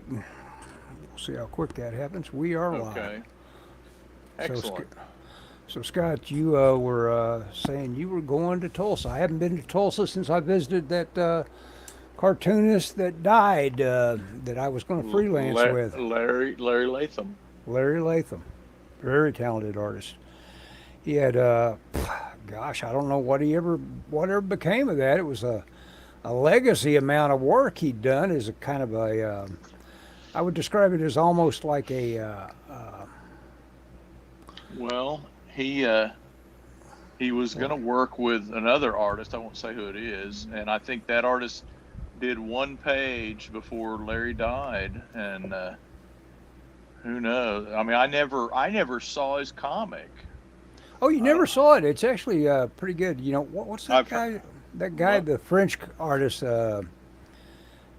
we'll see how quick that happens. We are live. Okay. So, Excellent. so Scott, you were saying you were going to Tulsa. I haven't been to Tulsa since I visited that cartoonist that died that I was going to freelance with, Larry Latham. Larry Latham. Very talented artist. He had, gosh, I don't know whatever became of that. It was a legacy amount of work he'd done as a kind of a, I would describe it as almost like a, Well, he was going to work with another artist. I won't say who it is, and I think that artist did one page before Larry died, and who knows? I mean, I never saw his comic. oh, you never Uh, saw it. It's actually pretty good. You know, what's that I've heard guy? That guy, Mo- the French artist that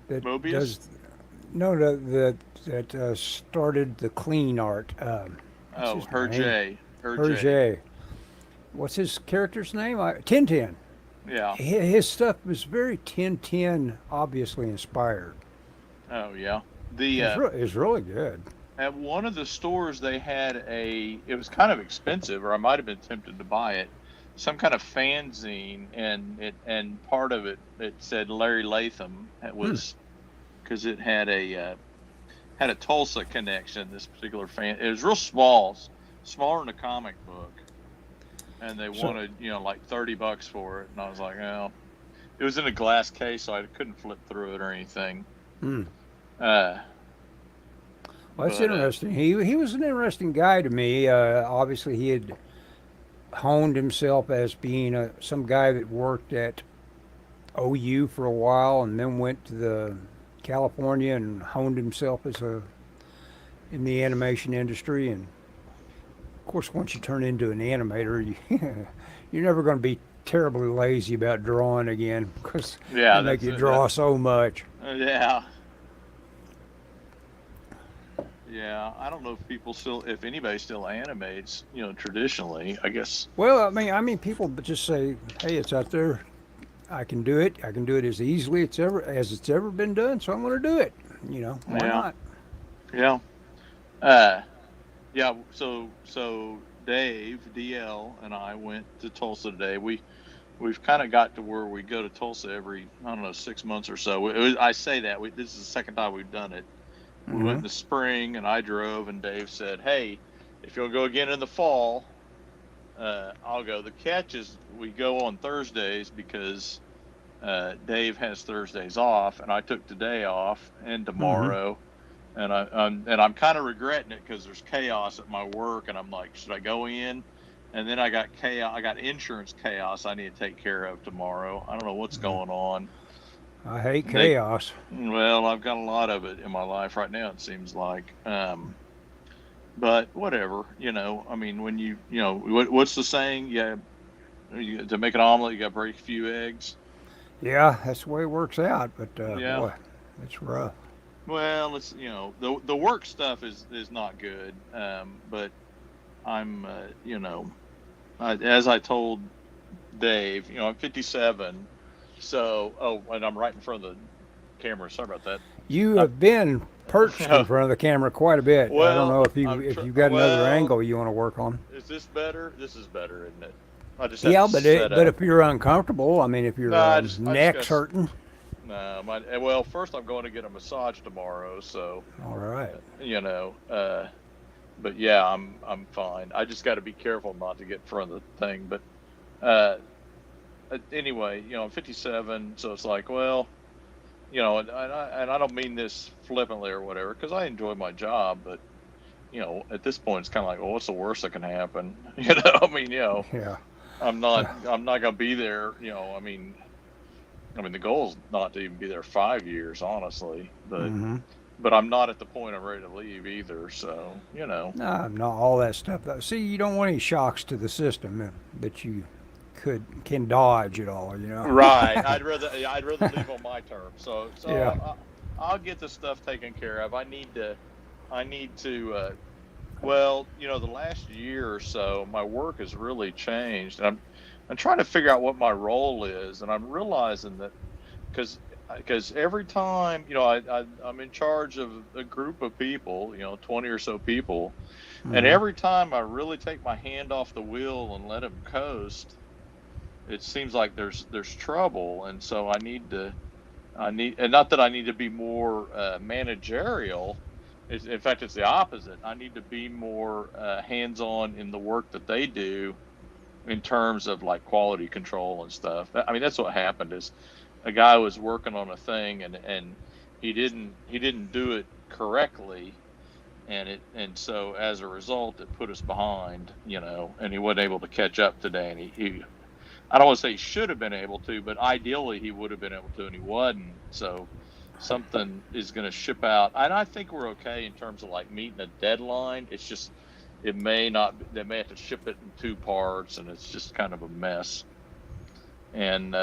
Mobius. does, no, that started the clean art. What's Oh, his name? Hergé. Hergé. What's his character's name? Tintin. Yeah. His stuff was very Tintin, obviously inspired. Oh, yeah. The It's really good. At one of the stores they had it was kind of expensive, or I might have been tempted to buy it, some kind of fanzine, and part of it said Larry Latham. It Hmm. was because it had a Tulsa connection. This particular it was real small, smaller than a comic book, and they So, wanted like $30 for it, and I was like, oh, it was in a glass case, so I couldn't flip through it or anything. hmm. Uh, Well, that's but interesting. He was an interesting guy to me. Obviously, he had honed himself as being some guy that worked at OU for a while, and then went to the California and honed himself as a in the animation industry. And of course, once you turn into an animator, you're never going to be terribly lazy about drawing again because they yeah, make that's you it. That draw so much. yeah. Yeah, I don't know if if anybody still animates, traditionally. I guess. Well, I mean, people just say, "Hey, it's out there. I can do it. I can do it as easily as it's ever been done. So I'm going to do it. Why Yeah, not?" yeah, uh, yeah. So Dave DL and I went to Tulsa today. We've kind of got to where we go to Tulsa every, I don't know, 6 months or so. I say that this is the second time we've done it. We went Hmm. in the spring, and I drove, and Dave said, "Hey, if you'll go again in the fall, I'll go." The catch is we go on Thursdays because Dave has Thursdays off, and I took today off and Hmm. tomorrow, and I'm kind of regretting it because there's chaos at my work, and I'm like, should I go in? And then I got chaos. I got insurance chaos I need to take care of tomorrow. I don't know what's going on. I hate They chaos. Well, I've got a lot of it in my life right now. It seems like. But whatever, I mean, when what's the saying? Yeah, to make an omelet, you got to break a few eggs. Yeah, that's the way it works out. But Yeah. boy, it's rough. Well, it's the work stuff is not good. But I'm as I told Dave, I'm 57. So and I'm right in front of the camera. Sorry about that. You Uh, have been perched in front of the camera quite a bit. I don't know well, if you've got another angle you want to work on. is this better? This is better, isn't it? I just have Yeah, to set but up. if you're uncomfortable, I mean, if No, your I just got. neck's hurting, No, well, first I'm going to get a massage tomorrow, so all right. you know. But yeah, I'm fine. I just got to be careful not to get in front of the thing. But uh, anyway, I'm 57, so it's like, well, and I don't mean this flippantly or whatever, because I enjoy my job, but at this point, it's kind of like, well, what's the worst that can happen? I mean, Yeah. I'm not gonna be there. The goal is not to even be there 5 years, honestly, but Mm-hmm. I'm not at the point I'm ready to leave either. So. No, not all that stuff. See, you don't want any shocks to the system that you can dodge at all. Right. I'd rather leave on my terms. So Yeah. I'll get the stuff taken care of. I need to. Well, the last year or so, my work has really changed, and I'm trying to figure out what my role is, and I'm realizing that because because every time, I'm in charge of a group of people, 20 or so people, and Mhm. every time I really take my hand off the wheel and let them coast, it seems like there's trouble, and so and not that I need to be more managerial. In fact, it's the opposite. I need to be more hands-on in the work that they do in terms of like quality control and stuff. I mean, that's what happened is a guy was working on a thing and he didn't do it correctly, and so as a result it put us behind, and he wasn't able to catch up today, and he I don't want to say he should have been able to, but ideally he would have been able to, and he wasn't. So something is going to ship out, and I think we're okay in terms of like meeting a deadline. It's just it may not. They may have to ship it in 2 parts, and it's just kind of a mess. And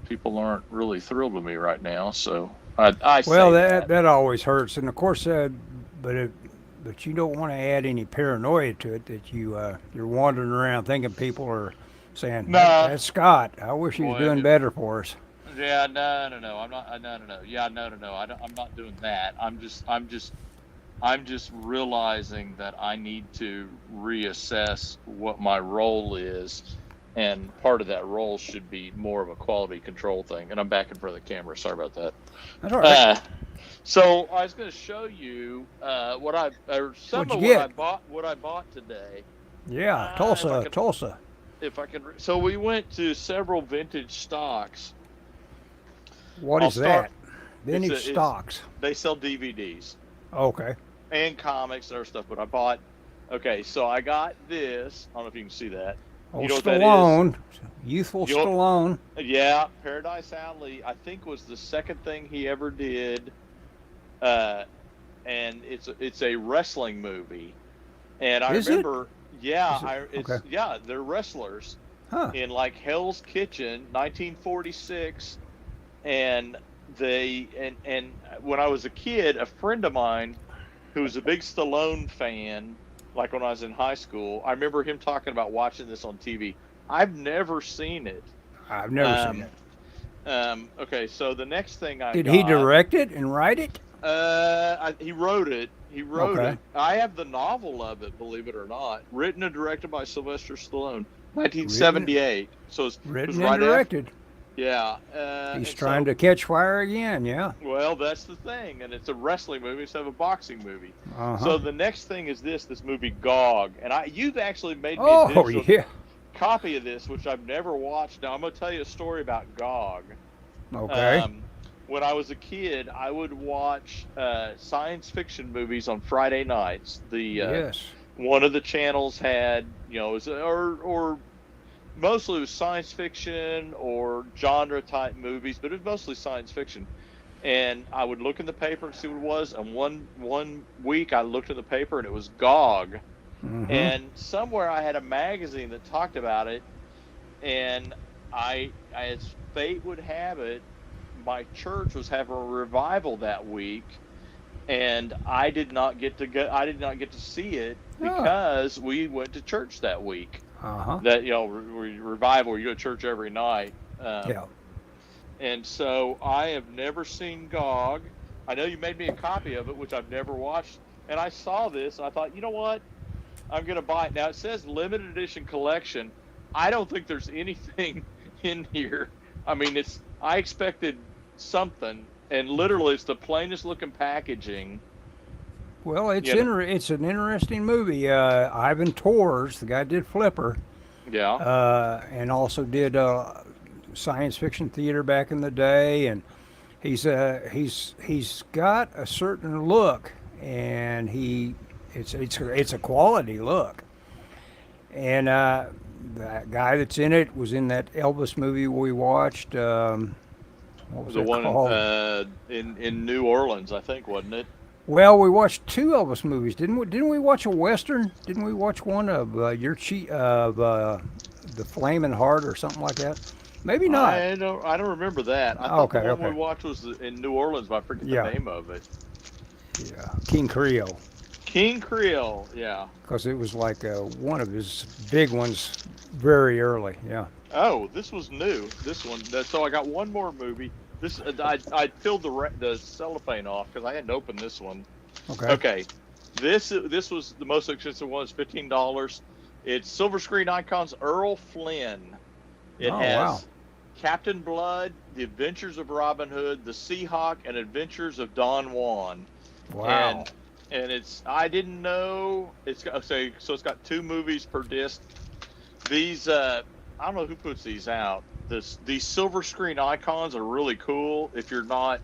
people aren't really thrilled with me right now. So I Well, say that. that always hurts, and of course, but you don't want to add any paranoia to it that you're wandering around thinking people are saying No, that's Scott. I wish he was boy, doing better for us. yeah, no. I'm not. No. Yeah, no. I'm not doing that. I'm just realizing that I need to reassess what my role is, and part of that role should be more of a quality control thing. And I'm back in front of the camera. Sorry about that. That's all right. So I was going to show you some What'd of you get? what I bought today. Yeah, Tulsa. If I can. So we went to several vintage stocks. What I'll is start. that? Vintage stocks. They sell DVDs Okay. and comics and other stuff. But I bought. Okay, so I got this. I don't know if you can see that. Oh, You know what that Stallone, youthful You know- Stallone. Yeah, Paradise Alley, I think was the second thing he ever did, and it's a wrestling movie, and I Is it? remember, yeah, Is it? Okay. yeah, they're wrestlers Huh. in like Hell's Kitchen, 1946, and and when I was a kid, a friend of mine who was a big Stallone fan, like when I was in high school, I remember him talking about watching this on TV. I've never seen it. I've never seen it. Okay, so the next thing I Did got, he direct it and write it? he wrote it. He wrote Okay. it. I have the novel of it, believe it or not, written and directed by Sylvester Stallone, 1978. So it was Written right and directed. yeah. He's trying to catch fire again. Yeah. Well, that's the thing, and it's a wrestling movie instead of a boxing movie. Uh-huh. So the next thing is this movie Gog, and you've actually made me a Oh digital yeah. copy of this, which I've never watched. Now I'm going to tell you a story about Gog. Okay. When I was a kid, I would watch science fiction movies on Friday nights. Yes. One of the channels had, or mostly it was science fiction or genre type movies, but it was mostly science fiction. And I would look in the paper and see what it was. And one week I looked in the paper and it was Gog. Mhm. And somewhere I had a magazine that talked about it, and I as fate would have it, my church was having a revival that week, and I did not get to go. I did not get to see it because we went to church that week. Uh-huh. That revival, you go to church every night. Yeah. And so I have never seen Gog. I know you made me a copy of it, which I've never watched. And I saw this, and I thought, you know what? I'm going to buy it. Now, it says limited edition collection. I don't think there's anything in here. I mean, I expected something, and literally it's the plainest looking packaging. Well, it's You know- it's an interesting movie. Ivan Tors, the guy did Flipper, Yeah. and also did science fiction theater back in the day, and he's got a certain look, and it's a quality look, and that guy that's in it was in that Elvis movie we watched. What was The it one called? in New Orleans, I think, wasn't it? Well, we watched 2 Elvis movies, didn't we? Didn't we watch a Western? Didn't we watch one of the Flaming Heart or something like that? Maybe not. I don't remember that. I thought the one we watched was in New Orleans, but I forget the name of it. Yeah, King Creole. King Creole, yeah. Because it was like one of his big ones very early, yeah. Oh, this was new. This one. So I got one more movie. This I filled the cellophane off because I hadn't opened this one. Okay. Okay, this was the most expensive one. It's $15. It's Silver Screen Icons Earl Flynn. It has wow. Captain Blood, The Adventures of Robin Hood, The Seahawk, and Adventures of Don Juan. Wow. And it's I didn't know it's got so it's got 2 movies per disc. These I don't know who puts these out. These Silver Screen Icons are really cool if you're not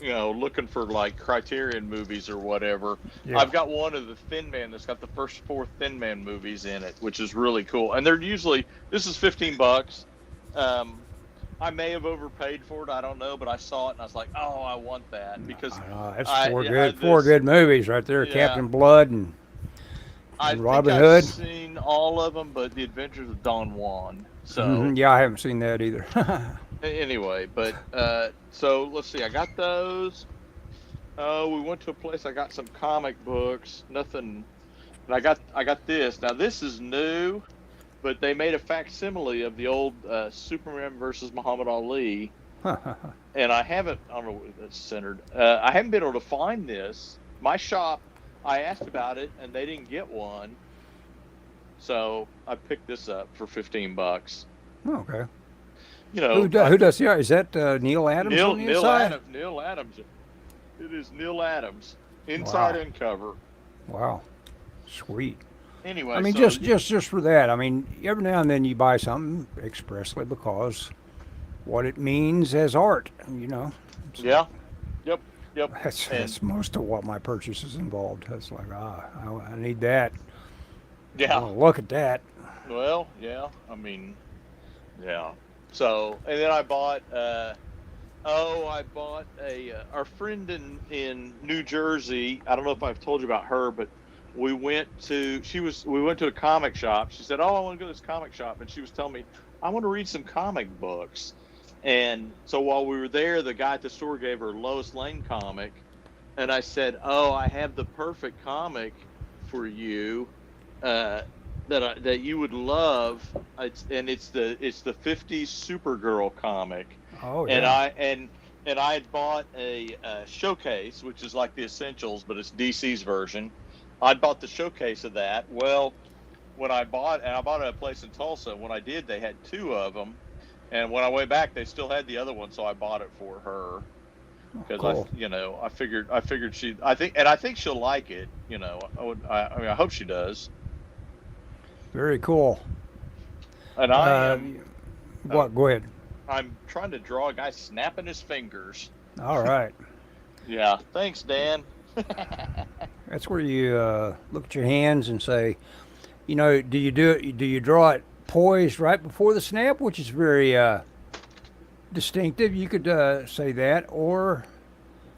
looking for like Criterion movies or whatever. Yeah. I've got one of the Thin Man that's got the first 4 Thin Man movies in it, which is really cool. And they're usually this is $15. I may have overpaid for it. I don't know, but I saw it and I was like, "Oh, I want that," because that's four good movies right there. Yeah. Captain Blood and Robin Hood. I've seen all of them, but The Adventures of Don Juan. So yeah, I haven't seen that either. anyway, but so let's see. I got those. We went to a place. I got some comic books. Nothing. And I got this. Now this is new. But they made a facsimile of the old Superman versus Muhammad Ali, and I don't know where that's centered. I haven't been able to find this. My shop, I asked about it, and they didn't get one. So I picked this up for $15. Okay. Who does? Yeah, is that Neil Adams on the inside? Neil Adams. It is Neil Adams, inside and cover. Wow, sweet. Anyway, I mean, so, just for that. I mean, every now and then you buy something expressly because what it means as art. So, yeah. Yep. That's most of what my purchases involved. It's like, I need that. Yeah. Look at that. Well, yeah. I mean, yeah. So, and then I bought. I bought our friend in New Jersey. I don't know if I've told you about her, but we went to a comic shop. She said, "Oh, I want to go to this comic shop," and she was telling me, "I want to read some comic books." And so while we were there, the guy at the store gave her Lois Lane comic, and I said, "Oh, I have the perfect comic for you that you would love. It's the 50s Supergirl comic." Oh yeah. And I had bought a showcase, which is like the Essentials, but it's DC's version. I bought the showcase of that. Well, when I bought at a place in Tulsa, when I did, they had 2 of them, and when I went back, they still had the other one, so I bought it for her because cool. I figured I think she'll like it. I hope she does. Very cool. And I am. What? Go ahead. I'm trying to draw a guy snapping his fingers. All right. Yeah. Thanks, Dan. That's where you look at your hands and say, do you draw it poised right before the snap, which is very distinctive. You could say that, or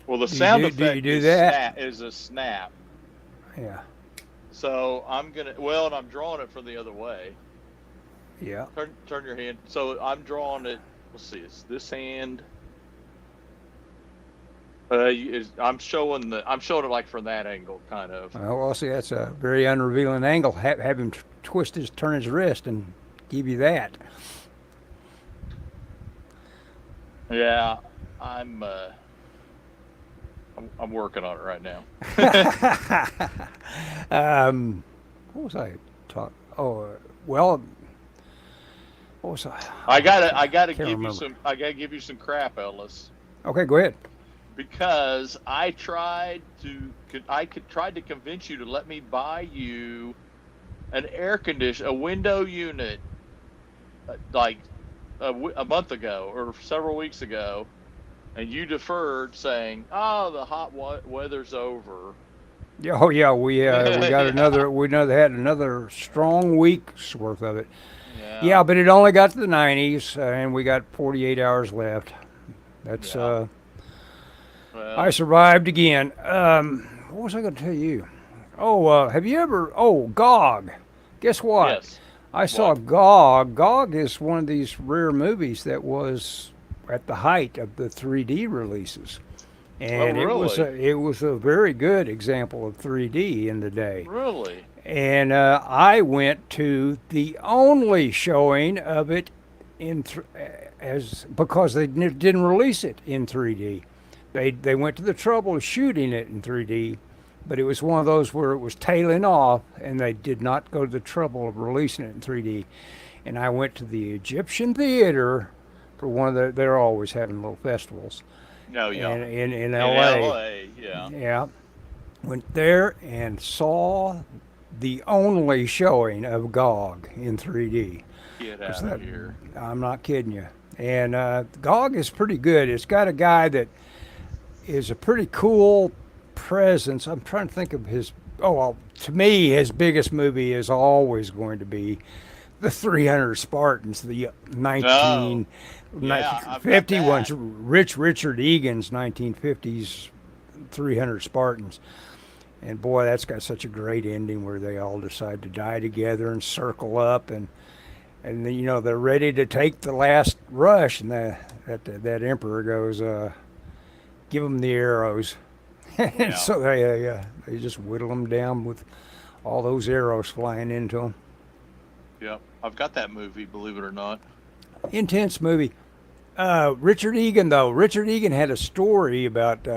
the sound effect is a snap. Yeah. So I'm and I'm drawing it from the other way. Yeah. Turn your hand. So I'm drawing it. Let's see. It's this hand. I'm showing it like from that angle, kind of. Well, see, that's a very unrevealing angle. Have him turn his wrist and give you that. Yeah, I'm working on it right now. What was I talking? Oh, well, what was I? I gotta give remember. you some crap, Ellis. Okay, go ahead. Because I tried to convince you to let me buy you an a window unit, like a month ago or several weeks ago, and you deferred, saying, "Oh, the hot weather's over." Yeah, oh yeah, we got another. We had another strong week's worth of it. Yeah, but it only got to the 90s, and we got 48 hours left. That's Well, I survived again. What was I going to tell you? Oh, have you ever? Oh, GOG. Guess what? yes. I saw GOG. GOG is one of these rare movies that was at the height of the 3D releases, and Oh, really? it was a very good example of 3D in the day. Really? And I went to the only showing of it because they didn't release it in 3D. They went to the trouble of shooting it in 3D, but it was one of those where it was tailing off, and they did not go to the trouble of releasing it in 3D. And I went to the Egyptian Theater for one of they're always having little festivals. No, yeah. And in In LA. LA, yeah. Yeah. Went there and saw the only showing of GOG in 3D. Get out of here. I'm not kidding you. And GOG is pretty good. It's got a guy that is a pretty cool presence. I'm trying to think of his. Oh, well, to me, his biggest movie is always going to be the 300 Spartans, the 1950 ones. Richard Egan's 1950s 300 Spartans. And boy, that's got such a great ending where they all decide to die together and circle up, and you know they're ready to take the last rush, and that emperor goes, "Give them the arrows," and so they just whittle them down with all those arrows flying into them. Yep, I've got that movie, believe it or not. Intense movie. Richard Egan had a story about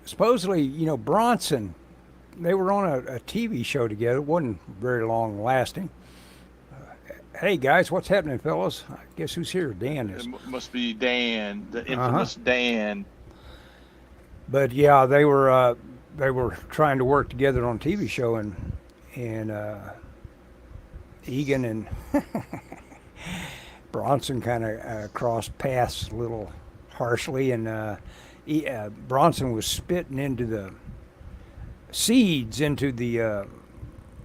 supposedly, you know, Bronson. They were on a TV show together. It wasn't very long lasting. Hey guys, what's happening, fellas? I guess who's here? Dan is. It must be Dan, the infamous Dan. But yeah, they were trying to work together on a TV show, and Egan and Bronson kind of crossed paths a little harshly, and Bronson was spitting into the seeds into the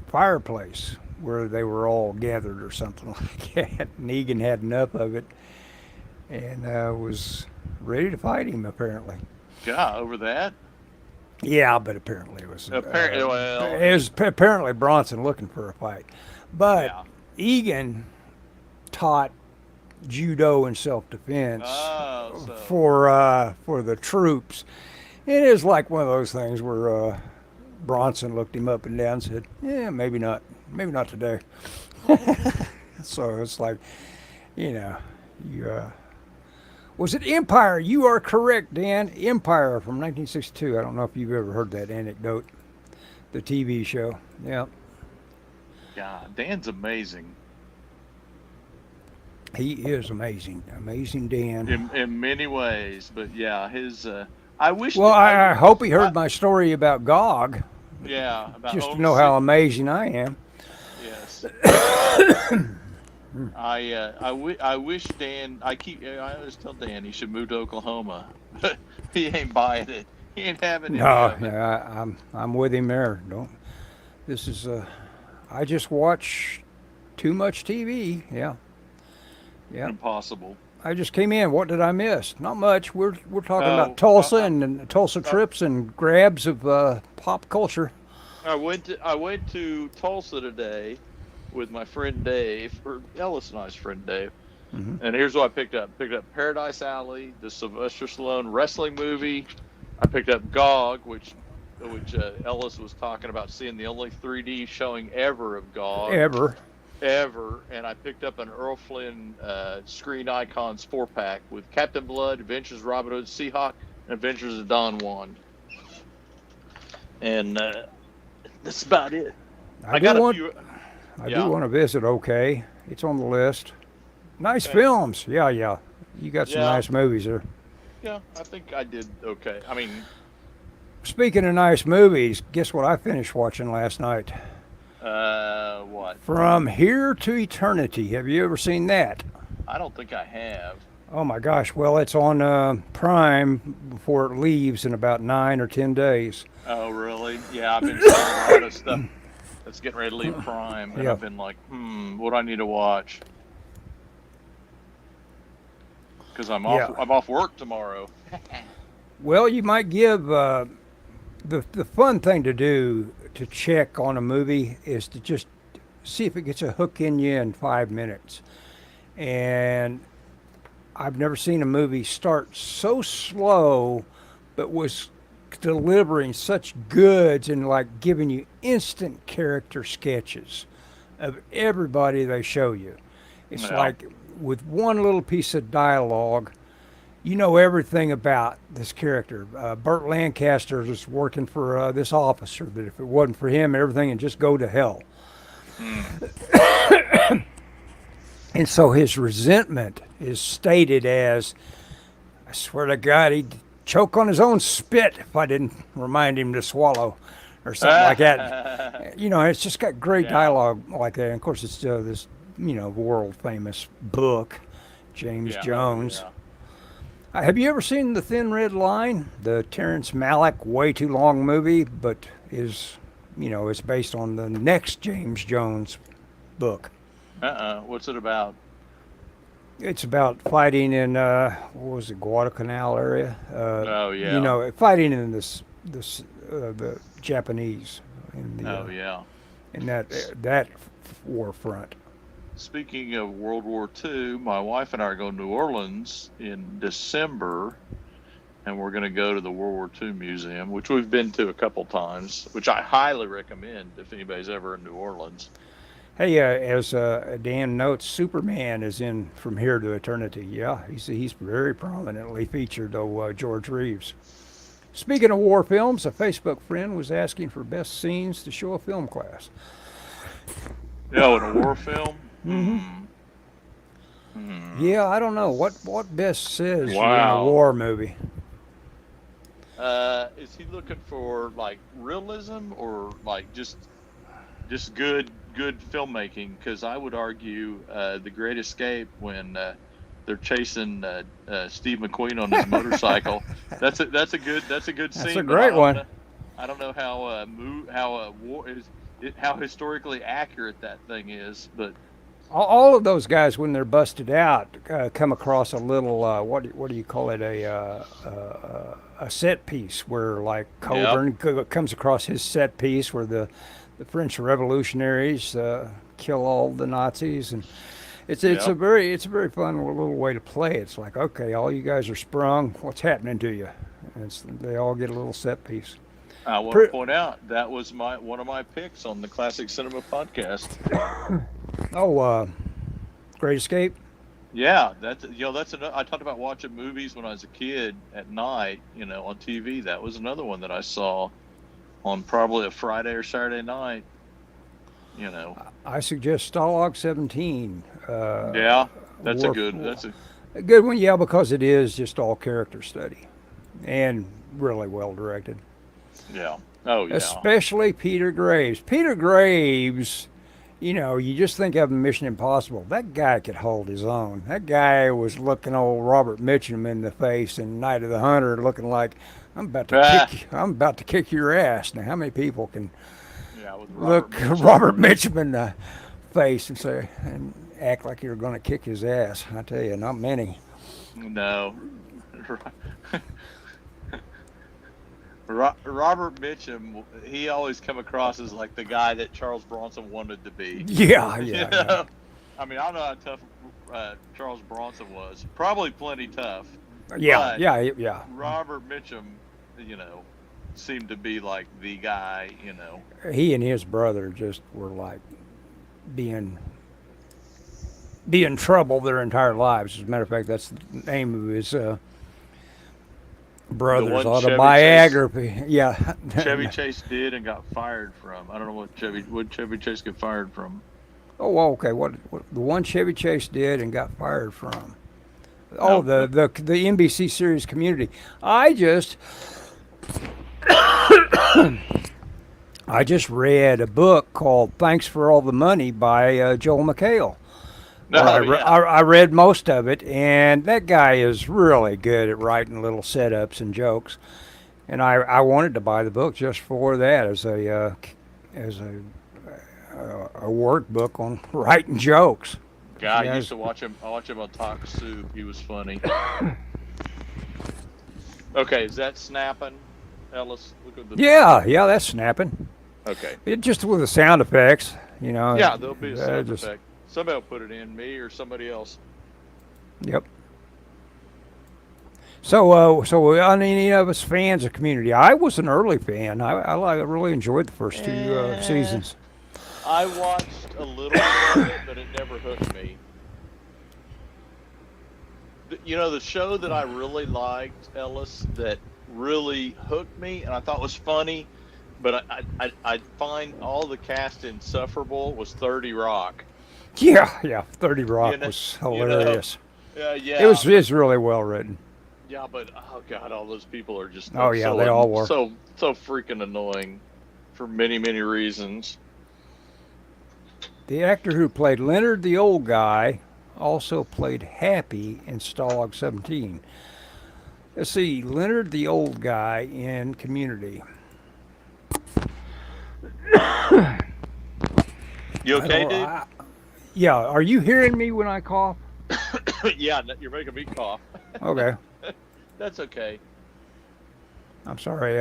fireplace where they were all gathered or something like that. And Egan had enough of it and was ready to fight him, apparently. Yeah, over that? Yeah, but apparently it was... it was apparently Bronson looking for a fight. But Egan taught judo and self-defense for the troops. It is like one of those things where Bronson looked him up and down and said, "Yeah, maybe not today." So it's like, you know, was it Empire? You are correct, Dan. Empire from 1962. I don't know if you've ever heard that anecdote. The TV show. Yeah. Yeah, Dan's amazing. He is amazing. Amazing Dan. In many ways, but yeah, his... I wish... Well, I hope he heard my story about GOG. Yeah. About just to know how amazing I am. Yes. I wish Dan... I always tell Dan he should move to Oklahoma. He ain't buying it. He ain't having it. No, I'm with him there. This is... I just watch too much TV. Yeah. Impossible. I just came in. What did I miss? Not much. We're talking about Tulsa and Tulsa trips and grabs of pop culture. I went to Tulsa today with my friend Dave, or Ellis and I's friend Dave. Mm-hmm. And here's what I picked up. Picked up Paradise Alley, the Sylvester Stallone wrestling movie. I picked up GOG, which Ellis was talking about seeing the only 3D showing ever of GOG. Ever. And I picked up an Earl Flynn Screen Icons 4-pack with Captain Blood, Adventures of Robin Hood, Seahawk, and Adventures of Don Juan. And that's about it. I do want to visit. Okay, it's on the list. Nice films. Yeah. You got some nice movies there. Yeah, I think I did okay. I mean, speaking of nice movies, guess what I finished watching last night? What? From Here to Eternity. Have you ever seen that? I don't think I have. Oh my gosh. Well, it's on Prime before it leaves in about 9 or 10 days. Oh, really? Yeah, I've been seeing a lot of stuff that's getting ready to leave Prime, and I've been like, what do I need to watch? Because I'm off work tomorrow. Well, you might give the fun thing to do to check on a movie is to just see if it gets a hook in you in 5 minutes. And I've never seen a movie start so slow, but was delivering such goods and like giving you instant character sketches of everybody they show you. It's like with one little piece of dialogue, you know everything about this character. Burt Lancaster is working for this officer that if it wasn't for him, everything would just go to hell. And so his resentment is stated as, I swear to God, he'd choke on his own spit if I didn't remind him to swallow or something like that. You know, it's just got great dialogue like that. And of course, it's this, world famous book, James Jones. Have you ever seen The Thin Red Line, the Terrence Malick way too long movie, but is, it's based on the next James Jones book? What's it about? It's about fighting in what was it, Guadalcanal area? Oh yeah. Fighting in the Japanese in the in that war front. Speaking of World War II, my wife and I are going to New Orleans in December, and we're going to go to the World War II Museum, which we've been to a couple times, which I highly recommend if anybody's ever in New Orleans. Hey, as Dan notes, Superman is in From Here to Eternity. Yeah, he's very prominently featured, though, George Reeves. Speaking of war films, a Facebook friend was asking for best scenes to show a film class. In a war film? Yeah, I don't know. What best says in a Wow. war movie? Is he looking for like realism or like just good filmmaking? Because I would argue The Great Escape, when they're chasing Steve McQueen on his motorcycle, that's a good scene. That's a great one. I don't know how historically accurate that thing is, but All of those guys, when they're busted out, come across a little what do you call it, a set piece where like Coburn comes across his set piece where the French revolutionaries kill all the Nazis, and it's a very fun little way to play. It's like, okay, all you guys are sprung. What's happening to you? And they all get a little set piece. I want to point out that was one of my picks on the Classic Cinema podcast. Great Escape. Yeah, that's I talked about watching movies when I was a kid at night, on TV. That was another one that I saw on probably a Friday or Saturday night. I suggest Stalag 17. That's a good one. Yeah, because it is just all character study and really well directed. Yeah. Oh yeah. Especially Peter Graves. Peter Graves. You just think of Mission Impossible. That guy could hold his own. That guy was looking old Robert Mitchum in the face in Night of the Hunter, looking like, I'm about to kick your ass. Now, how many people can look Robert Mitchum in the face and act like you're going to kick his ass? I tell you, not many. No. Robert Mitchum, he always come across as like the guy that Charles Bronson wanted to be. Yeah. I mean, I don't know how tough Charles Bronson was. Probably plenty tough. Yeah. Robert Mitchum, seemed to be like the guy, He and his brother just were like being trouble their entire lives. As a matter of fact, that's the name of his brother's autobiography. Chevy Chase did and got fired from. I don't know what Chevy Chase get fired from. Oh, okay. What the one Chevy Chase did and got fired from? Oh, the NBC series Community. I just read a book called Thanks for All the Money by Joel McHale. I read most of it, and that guy is really good at writing little setups and jokes. And I wanted to buy the book just for that as a workbook on writing jokes. God, I used to watch him. I watched him on Talk Soup. He was funny. Okay, is that snapping, Ellis? Look at the yeah, that's snapping. Okay. It just with the sound effects, Yeah, there'll be a sound effect. Somebody will put it in, me or somebody else. Yep. So any of us fans of Community? I was an early fan. I really enjoyed the first two seasons. I watched a little bit of it, but it never hooked me. The show that I really liked, Ellis, that really hooked me and I thought was funny, but I find all the cast insufferable, was 30 Rock. Yeah. 30 You Rock know, was you know, hilarious. yeah, It's really well written. yeah, but oh god, all those people are just Oh yeah, they all were. so freaking annoying for many reasons. The actor who played Leonard the old guy also played Happy in Stalag 17. Let's see, Leonard the old guy in Community. You I okay, don't, dude? yeah, are you hearing me when I cough? Yeah, you're making me cough. Okay, That's okay. I'm sorry.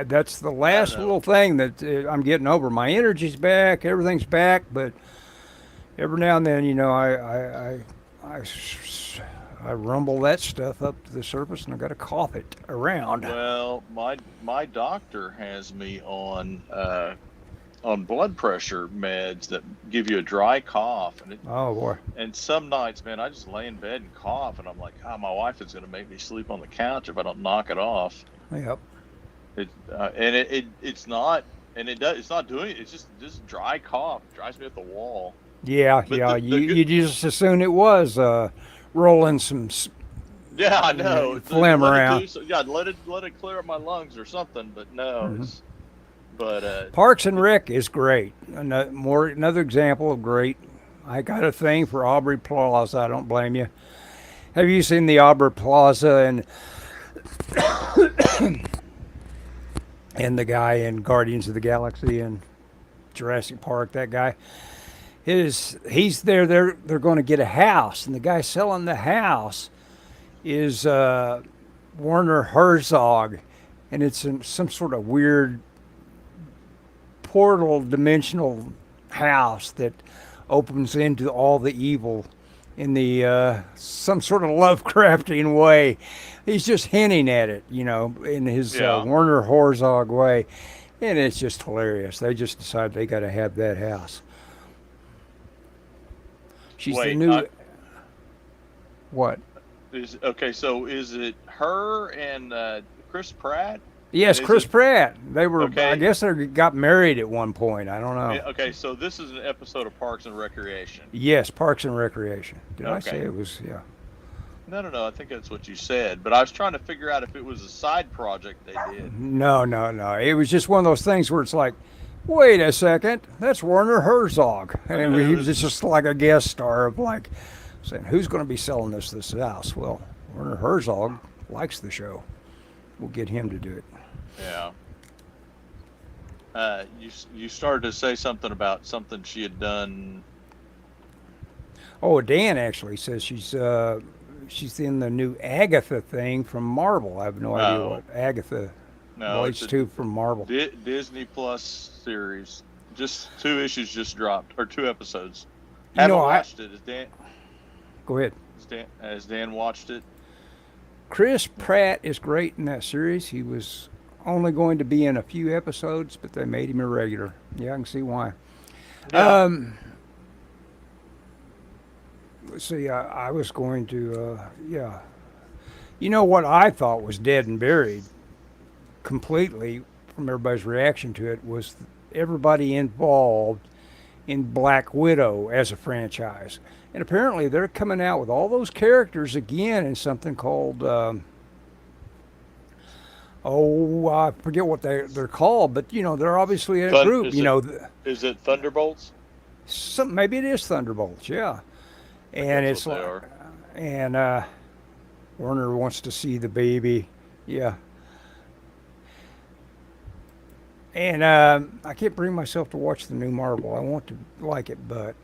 That's the I last don't know. little thing that I'm getting over. My energy's back, everything's back, but every now and then, I rumble that stuff up to the surface, and I got to cough it around. Well, my doctor has me on blood pressure meds that give you a dry cough, Oh boy. and some nights, man, I just lay in bed and cough, and I'm like, oh, my wife is going to make me sleep on the couch if I don't knock it off. Yep. It's not, and it's not doing it. It's just dry cough. It drives me up the wall. Yeah, But yeah. the You just assume it was rolling some Yeah, I know. phlegm Let it around. do yeah, let it clear up my lungs or something. But no, Mhm. but Parks and Rec is great. Another example of great. I got a thing for Aubrey Plaza. I don't blame you. Have you seen the Aubrey Plaza and the guy in Guardians of the Galaxy and Jurassic Park? That guy. He's there. They're going to get a house, and the guy selling the house is Werner Herzog, and it's in some sort of weird portal dimensional house that opens into all the evil in the some sort of Lovecraftian way. He's just hinting at it, in his Yeah. Werner Herzog way, and it's just hilarious. They just decide they got to have that house. She's the wait, new. What? okay. So is it her and Chris Pratt? Yes, Is Chris it- Pratt. They were. Okay. I guess they got married at one point. I don't know. Yeah, okay, so this is an episode of Parks and Recreation. Yes, Parks and Recreation. Did I Okay. say it was? Yeah. No. I think that's what you said. But I was trying to figure out if it was a side project they did. No. It was just one of those things where it's like, wait a second, that's Werner Herzog, and he was just like a guest star of like saying, who's going to be selling this house? Well, Werner Herzog likes the show. We'll get him to do it. Yeah. You started to say something about something she had done. Oh, Dan actually says she's in the new Agatha thing from Marvel. I have no idea Oh. what Agatha No, relates it's a to from Marvel. Disney Plus series. Just 2 issues just dropped, or 2 episodes. You Haven't know, watched it. Go ahead. Has Dan watched it? Chris Pratt is great in that series. He was only going to be in a few episodes, but they made him a regular. Yeah, I can see why. Yeah. Let's see. I was going to. Yeah. You know what I thought was dead and buried completely from everybody's reaction to it was everybody involved in Black Widow as a franchise. And apparently they're coming out with all those characters again in something called, I forget what they're called, but, they're obviously a group, Is it Thunderbolts? maybe it is Thunderbolts, yeah. And That's it's what they like, are. and Werner wants to see the baby, yeah. And I can't bring myself to watch the new Marvel. I want to like it, but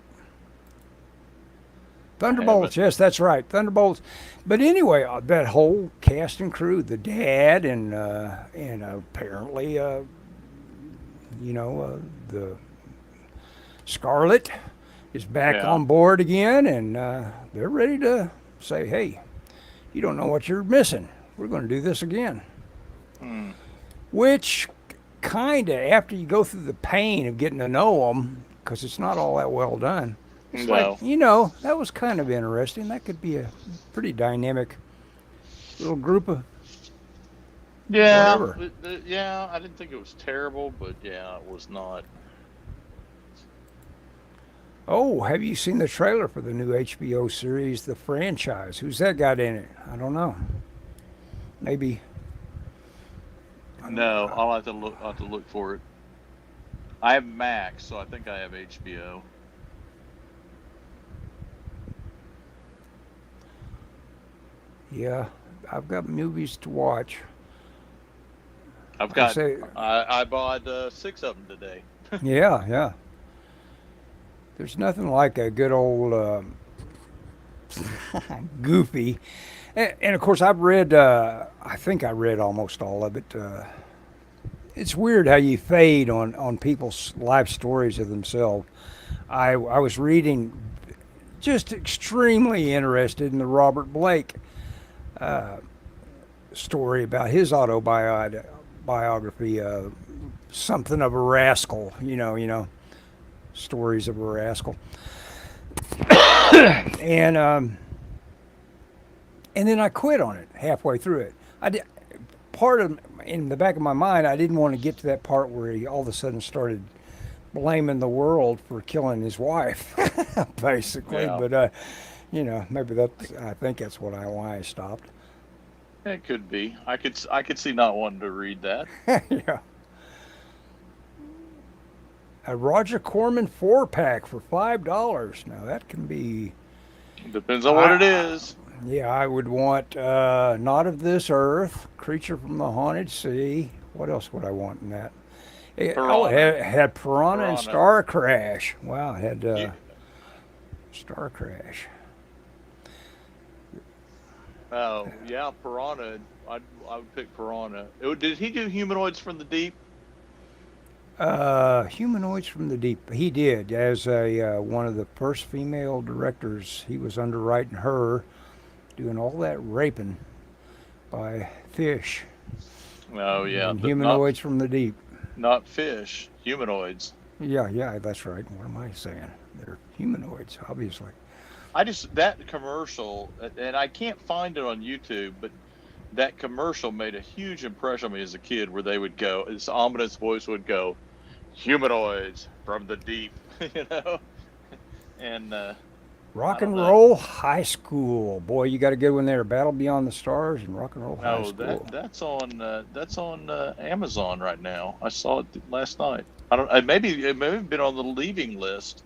Thunderbolts, yes, that's right, Thunderbolts. But anyway, that whole cast and crew, the dad, and apparently, the Scarlet is back Yeah. on board again, and they're ready to say, "Hey, you don't know what you're missing. We're going to do this again." Which kind of, after you go through the pain of getting to know them, because it's not all that well done, It's No. like, that was kind of interesting. That could be a pretty dynamic little group of Yeah, whatever. yeah. I didn't think it was terrible, but yeah, it was not. Oh, have you seen the trailer for the new HBO series, The Franchise? Who's that got in it? I don't know. Maybe. I don't No, know. I'll have to look. I'll have to look for it. I have Max, so I think I have HBO. Yeah, I've got movies to watch. I've I got. say, I bought 6 of them today. yeah, yeah. There's nothing like a good old goofy. And of course, I've read. I think I read almost all of it. It's weird how you fade on people's life stories of themselves. I was reading, just extremely interested in the Robert Blake story about his autobiography, something of a rascal. Stories of a rascal, and then I quit on it halfway through it. I did, part of in the back of my mind, I didn't want to get to that part where he all of a sudden started blaming the world for killing his wife, basically. Yeah, But maybe I think that's why I stopped. it could be. I could see not wanting to read that. Yeah. A Roger Corman 4-pack for $5. Now that can be. Depends on what it is. Yeah, I would want Not of This Earth, Creature from the Haunted Sea. What else would I want in that? It Piranha. had Piranha and Piranha. Star Crash. Wow, it had Yeah. Star Crash. Oh, yeah, Piranha. I would pick Piranha. Did he do Humanoids from the Deep? Humanoids from the Deep. He did as a one of the first female directors. He was underwriting her, doing all that raping by fish Oh, yeah, and but Humanoids from the Deep. not fish. Humanoids. Yeah, that's right. What am I saying? They're humanoids, obviously. That commercial, and I can't find it on YouTube, but that commercial made a huge impression on me as a kid, where they would go, this ominous voice would go, "Humanoids from the deep," you know, and I Rock don't and know. Roll High School. Boy, you got to go in there. Battle Beyond the Stars and Rock and Roll High No, School. that's on Amazon right now. I saw it last night. I don't. It may have been on the leaving list.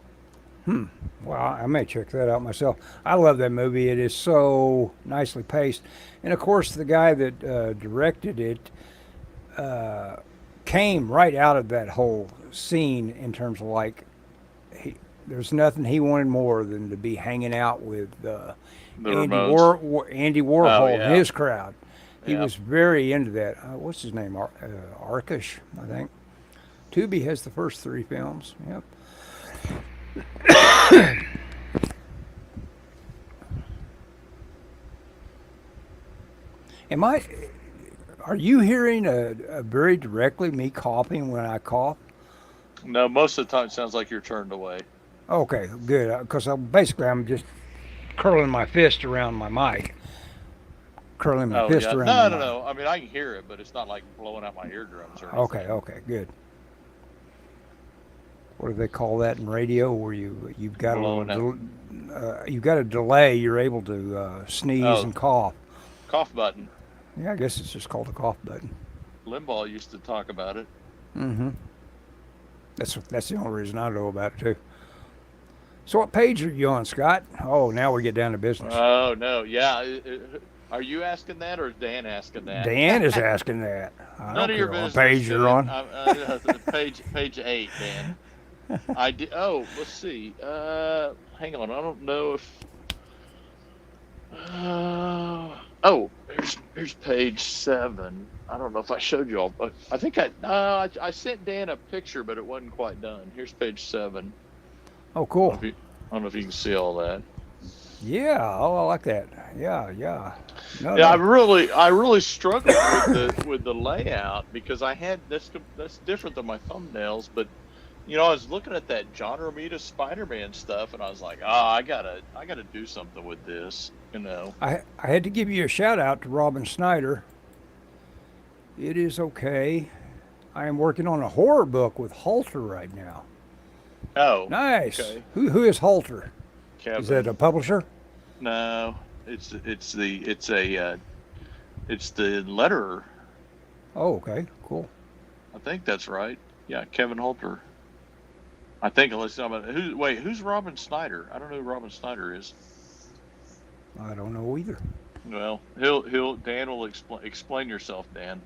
Hmm. Well, I may check that out myself. I love that movie. It is so nicely paced. And of course, the guy that directed it came right out of that whole scene in terms of there's nothing he wanted more than to be hanging out with The Ramones. Andy Oh Warhol and yeah, his crowd. He yeah. was very into that. What's his name? Arkish, I think. Tubi has the first 3 films. Yep. Am I? Are you hearing very directly me coughing when I cough? No, most of the time it sounds like you're turned away. Okay, good. Because basically I'm just curling my fist around my mic. Curling my Oh fist yeah. around No, my no, mic. no. I mean, I can hear it, but it's not like blowing out my eardrums or Okay, anything. okay, good. What do they call that in radio? Where you've got a Blowing out. you've got a delay. You're able to sneeze Oh, and cough. cough button. Yeah, I guess it's just called a cough button. Limbaugh used to talk about it. Mm-hmm. That's the only reason I know about it too. So what page are you on, Scott? Oh, now we get down to business. Oh no, yeah. Are you asking that, or is Dan asking that? Dan is asking that. I None don't of your care what business, page you're Dan. on. Page 8, Dan. I did. Oh, let's see. Hang on. I don't know if. Oh, here's page 7. I don't know if I showed you all. But I think I sent Dan a picture, but it wasn't quite done. Here's page 7. Oh, cool. I don't know if you can see all that. Yeah. Oh, I like that. Yeah, yeah. No, Yeah, no. I really struggled with the layout, because I had that's different than my thumbnails, but I was looking at that John Romita Spider-Man stuff, and I was like, I gotta do something with this. I had to give you a shout out to Robin Snyder. It is okay. I am working on a horror book with Halter right now. Oh, Nice. okay. Who is Halter? Kevin. Is that a publisher? No, it's the letterer. Oh, okay, cool. I think that's right. Yeah, Kevin Holter. I think unless somebody who's Robin Snyder? I don't know who Robin Snyder is. I don't know either. Well, Dan will explain yourself, Dan.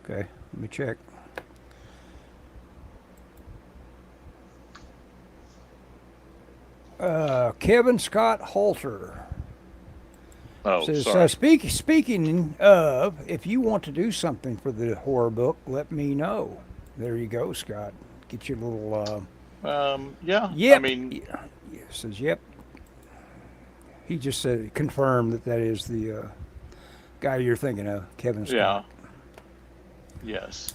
Okay, let me check. Kevin Scott Halter. Oh, Says, sorry. speaking of, if you want to do something for the horror book, let me know. There you go, Scott. Get your little. Yeah. Yep. I mean, Yeah, says yep. He just said confirmed that is the guy you're thinking of, Kevin Scott. yeah. Yes.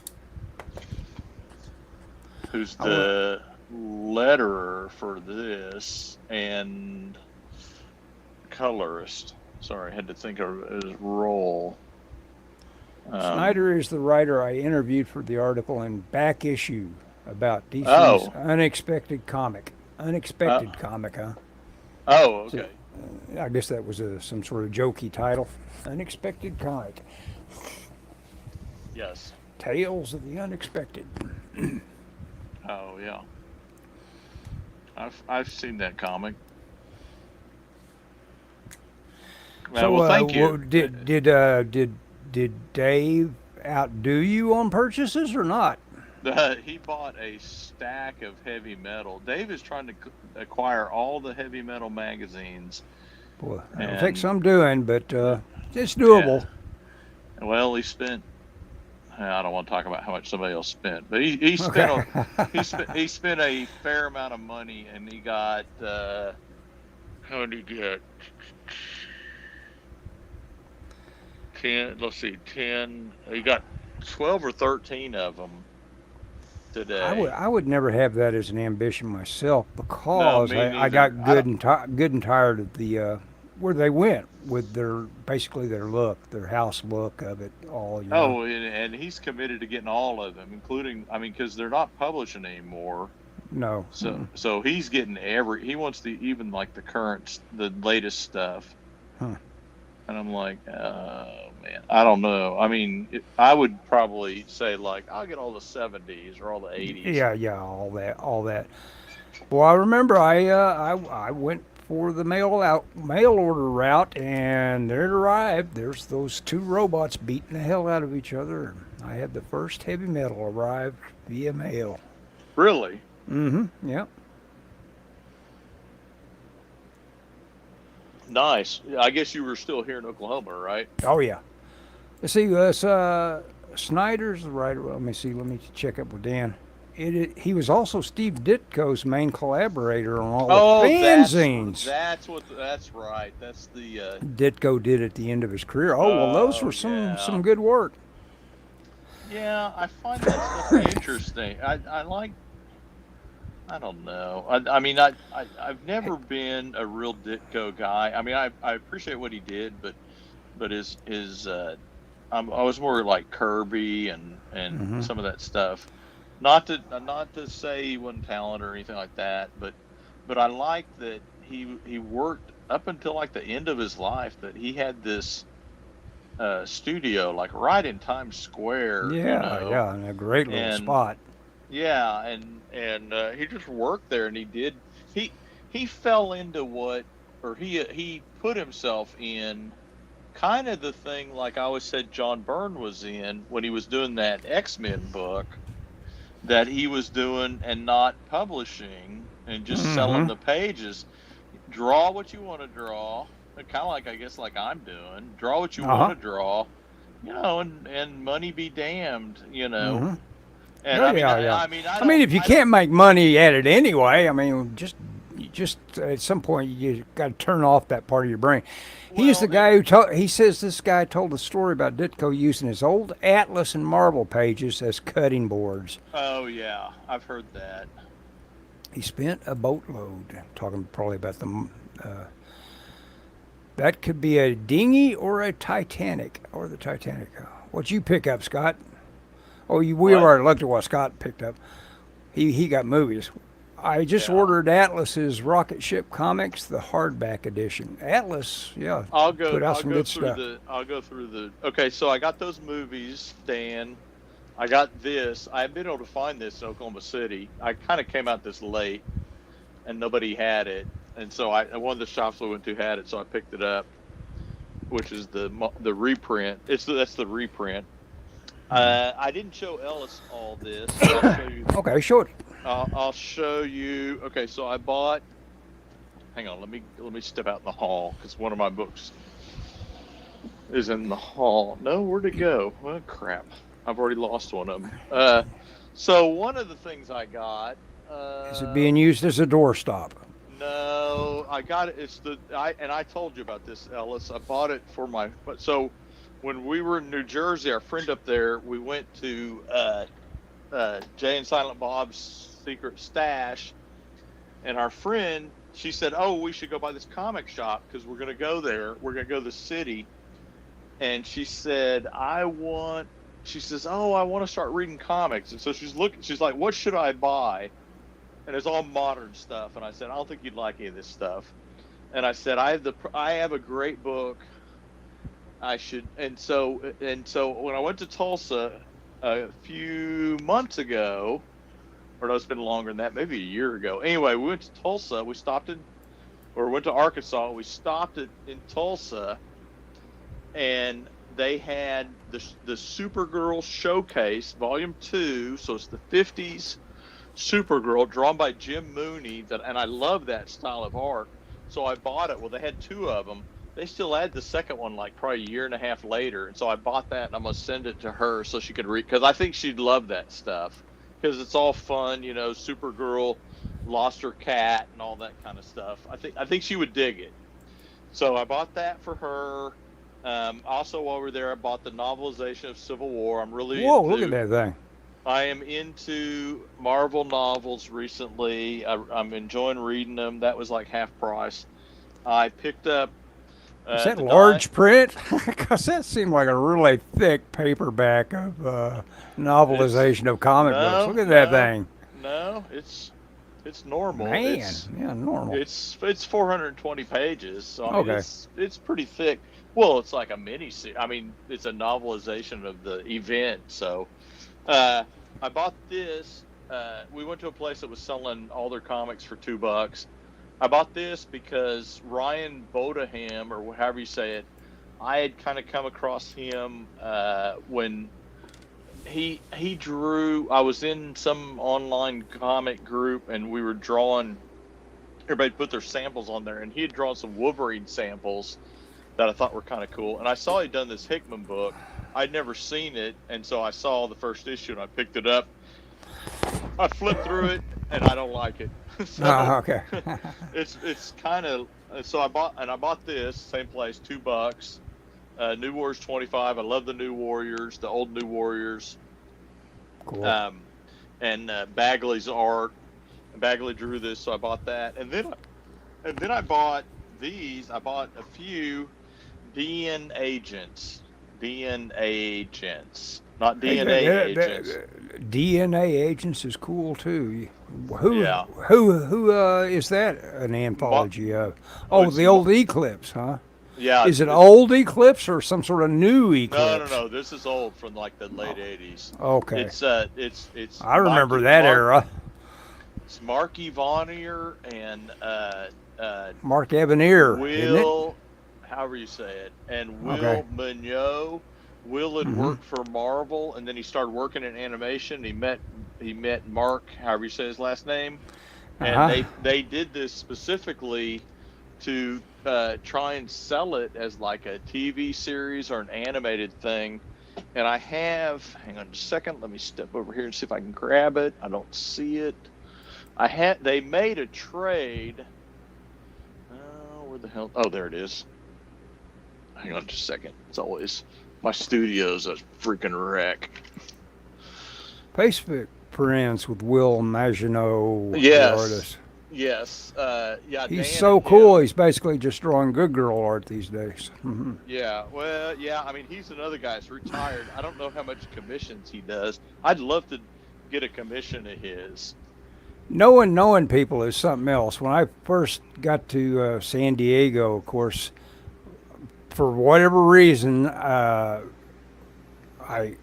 Who's the letterer for this and colorist? Sorry, I had to think of his role. Snyder is the writer I interviewed for the article in Back Issue about DC's Unexpected Comic. Unexpected Comic, huh? Oh, okay. So, I guess that was some sort of jokey title. Unexpected Comic. Yes. Tales of the Unexpected. Oh, yeah. I've seen that comic. So, well, thank you. Did Dave outdo you on purchases or not? He bought a stack of heavy metal. Dave is trying to acquire all the heavy metal magazines. Boy, it'll take some doing, but it's doable. Yeah. Well, he spent. I don't want to talk about how much somebody else spent, but he spent he spent a fair amount of money, and he got how did he get? 10. Let's see, 10. He got 12 or 13 of them today. I would never have that as an ambition myself because No, me I got neither. good and tired of the where they went with basically their look, their house look of it all. Oh, and he's committed to getting all of them, including, because they're not publishing anymore. No. So he's getting he wants even like the latest stuff. Huh. And I'm like, oh man, I don't know. I would probably say like, I'll get all the 70s or all the 80s. Yeah, all that. Well, I remember I went for the mail order route, and there it arrived. There's those two robots beating the hell out of each other. I had the first heavy metal arrive via mail. Really? Mm-hmm. Yep. Nice. I guess you were still here in Oklahoma, right? Oh yeah. Let's see. Snyder's the writer. Let me see. Let me check up with Dan. He was also Steve Ditko's main collaborator on all the fanzines. That's right. That's the Ditko did at the end of his career. Oh well, those were some good work. Yeah, I find that stuff interesting. I don't know. I've never been a real Ditko guy. I appreciate what he did, but his I was more like Kirby and some of that stuff. Not to say he wasn't talented or anything like that, but I like that he worked up until like the end of his life, that he had this studio like right in Times Square. Yeah, in a great little spot. Yeah, and he just worked there, and he fell into he put himself in kind of the thing like I always said John Byrne was in when he was doing that X-Men book that he was doing and not publishing and just selling the pages. Draw what you want to draw, kind of like I guess like I'm doing. Draw what you want to draw, and money be damned, And if you can't make money at it anyway, just just at some point you got to turn off that part of your brain. He's the Well, guy who told. He says this guy told the story about Ditko using his old Atlas and Marvel pages as cutting boards. oh yeah, I've heard that. He spent a boatload. Talking probably about the. That could be a dinghy or a Titanic or the Titanic. What'd you pick up, Scott? Oh, we What? already looked at what Scott picked up. He got movies. I just Yeah. ordered Atlas's Rocket Ship Comics, the hardback edition. Atlas, yeah, I'll go. put out I'll some go good through stuff. the. I'll go through the. Okay, so I got those movies, Dan. I got this. I've been able to find this in Oklahoma City. I kind of came out this late, and nobody had it, and so one of the shops we went to had it, so I picked it up, which is the reprint. That's the reprint. I didn't show Ellis all this. So I'll show you. Okay, show it. I'll show you. Okay, so I bought. Hang on, let me step out in the hall because one of my books is in the hall. No, where'd it go? Oh crap! I've already lost one of them. So one of the things I got. Is it being used as a doorstop? No, I got it. I told you about this, Ellis. I bought it for so when we were in New Jersey, our friend up there, we went to Jay and Silent Bob's secret stash, and our friend, she said, "Oh, we should go by this comic shop because we're gonna go there. We're gonna go to the city." And she said, She says, "Oh, I want to start reading comics." And so she's like, "What should I buy?" And it's all modern stuff. And I said, "I don't think you'd like any of this stuff." And I said, I have a great book. I should." And so when I went to Tulsa a few months ago, or no, it's been longer than that, maybe a year ago. Anyway, we went to Tulsa. We went to Arkansas. We stopped in Tulsa, and they had the Supergirl Showcase, Volume 2. So it's the 50s Supergirl, drawn by Jim Mooney, and I love that style of art. So I bought it. Well, they had two of them. They still had the second one like probably a year and a half later, and so I bought that, and I'm gonna send it to her so she could read, because I think she'd love that stuff, because it's all fun, you know. Supergirl lost her cat and all that kind of stuff. I think she would dig it. So I bought that for her. Also, while we're there, I bought the novelization of Civil War. I'm really Whoa, look at that thing. I am into Marvel novels recently. I'm enjoying reading them. That was like half price. I picked up. Is that large print? Because that seemed like a really thick paperback of novelization of comic books. Look at that thing. No, it's normal. Man, yeah, normal. It's 420 pages, so I mean, Okay. it's pretty thick. Well, it's like a mini series. I mean, it's a novelization of the event. So, I bought this. We went to a place that was selling all their comics for $2. I bought this because Ryan Bodaham, or however you say it, I had kind of come across him when he drew. I was in some online comic group, and we were drawing. Everybody put their samples on there, and he had drawn some Wolverine samples that I thought were kind of cool. And I saw he'd done this Hickman book. I'd never seen it, and so I saw the first issue, and I picked it up. I flipped through it, and I don't like it. So, Okay. it's kind of, so I bought this same place, $2. New Warriors 25. I love the New Warriors, the old New Warriors. Cool. And Bagley's art. Bagley drew this, so I bought that. And then I bought these. I bought a few DN agents. Not DNA agents. DNA agents is cool too. Who Yeah. who is that an anthology of? Oh, it's the old Eclipse, huh? Yeah. Is it old Eclipse or some sort of new Eclipse? No. This is old, from like the late '80s. Okay. It's. I remember that era. It's Mark Evanier and Mark Evanier, isn't it? Will, however you say it, and Will Okay. Mignot. Will had Mhm. worked for Marvel, and then he started working in animation. He met Mark, however you say his last name, and Uh-huh. they did this specifically to try and sell it as like a TV series or an animated thing. And I have, hang on just a second, let me step over here and see if I can grab it. I don't see it. They made a trade the hell? Oh, there it is. Hang on just a second. It's always my studio's a freaking wreck. Facebook friends with Will Maginot, Yes. the artist. Yes. Yeah. He's Dan so and cool. him. He's basically just drawing good girl art these days. Mhm. Yeah. Well, yeah. I mean, he's another guy that's retired. I don't know how much commissions he does. I'd love to get a commission of his. Knowing people is something else. When I first got to San Diego, of course, for whatever reason, I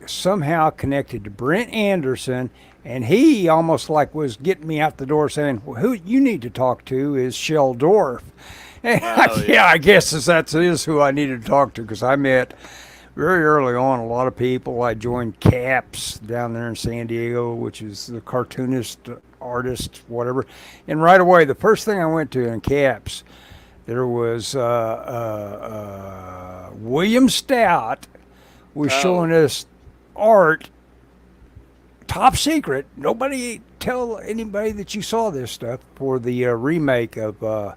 somehow connected to Brent Anderson, and he almost like was getting me out the door saying, well, who you need to talk to is Shell Dorf. And Oh, yeah, I guess that is who I needed to talk to, because I met very early on a lot of people. I joined CAPS down there in San Diego, which is the cartoonist, artist, whatever. And right away, the first thing I went to in CAPS, there was William Stout was showing us art, top secret. Nobody tell anybody that you saw this stuff, for the remake of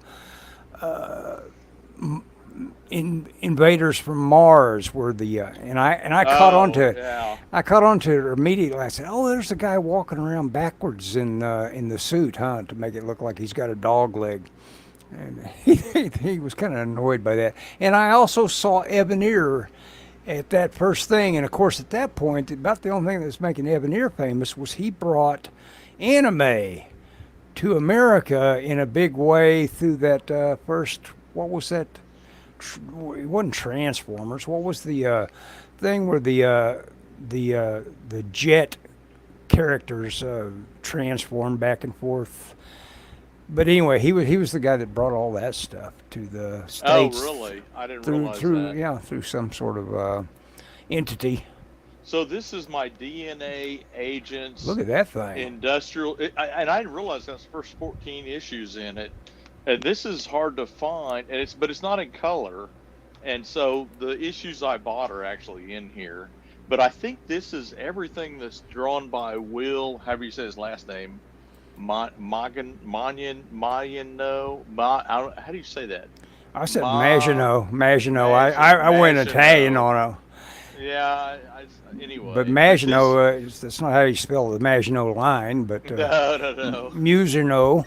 Invaders from Mars. Were the and I caught on to Yeah. I caught on to it immediately. I said, "Oh, there's a guy walking around backwards in the suit, huh? To make it look like he's got a dog leg." And he was kind of annoyed by that. And I also saw Evanier at that first thing. And of course, at that point, about the only thing that was making Evanier famous was he brought anime to America in a big way through that first, what was that? It wasn't Transformers. What was the thing where the jet characters transformed back and forth? But anyway, he was the guy that brought all that stuff to the States. Oh, really? I didn't through realize through that. yeah, through some sort of entity. So this is my DNA Agents Look at that thing. Industrial, and I didn't realize that's the first 14 issues in it. And this is hard to find, and it's not in color. And so the issues I bought are actually in here. But I think this is everything that's drawn by Will, however you say his last name, how do you say that? I said Maginot. I went Maginot. Italian on it. Yeah, anyway. But Maginot, that's not how you spell the Maginot line, but No. Musino.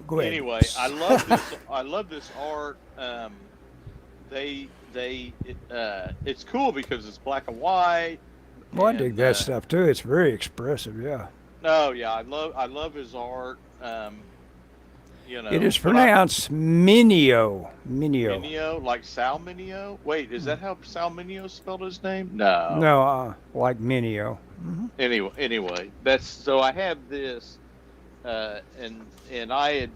Go ahead. Anyway, I love this art. It's cool because it's black and white. Well, I dig that stuff too. It's very expressive, yeah. Oh yeah, I love his art. It is pronounced Minio. Minio, like Sal Minio. Wait, is that how Sal Minio spelled his name? No. No, like Minio. Mm-hmm. Anyway, that's so. I have this, and I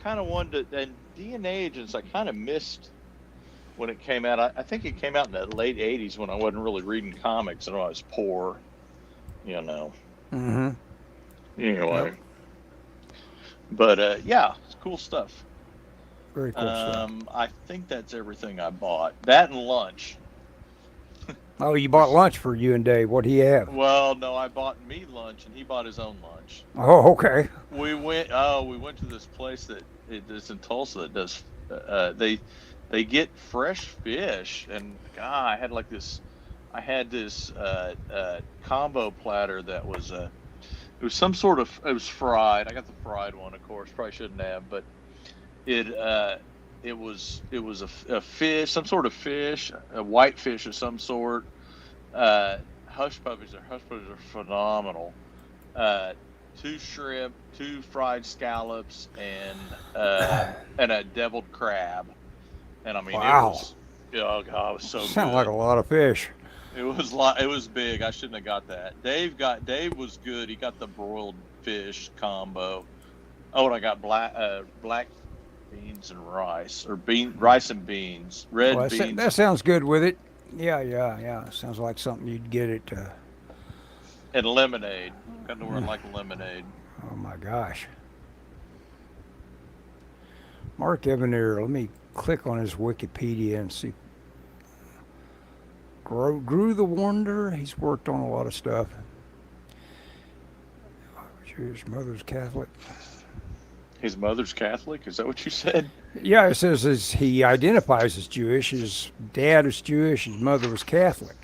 kind of wanted to. And DNA Agents, I kind of missed when it came out. I think it came out in the late '80s when I wasn't really reading comics and I was poor. Mm-hmm. Anyway. Yep. But yeah, it's cool stuff. Very cool stuff. I think that's everything I bought. That and lunch. Oh, you bought lunch for you and Dave. What do you have? Well, no, I bought me lunch and he bought his own lunch. Oh, okay. We went to this place that's in Tulsa that does they get fresh fish, and God, I had this combo platter that was it was some sort of, it was fried. I got the fried one, of course. Probably shouldn't have, but it was a fish, some sort of fish, a white fish of some sort. Hush puppies are phenomenal. 2 shrimp, 2 fried scallops, and a deviled crab. And I mean, wow. It was so good. Sounds like a lot of fish. It was big. I shouldn't have got that. Dave was good. He got the broiled fish combo. Oh, and I got black beans and rice, or rice and beans, red beans. That sounds good with it. Yeah. Sounds like something you'd get it. And lemonade. Got to wear like lemonade. Oh my gosh. Mark Evanier. Let me click on his Wikipedia and see. Grew the Wonder. He's worked on a lot of stuff. His mother's Catholic. His mother's Catholic? Is that what you said? Yeah, it says he identifies as Jewish. His dad is Jewish. His mother was Catholic.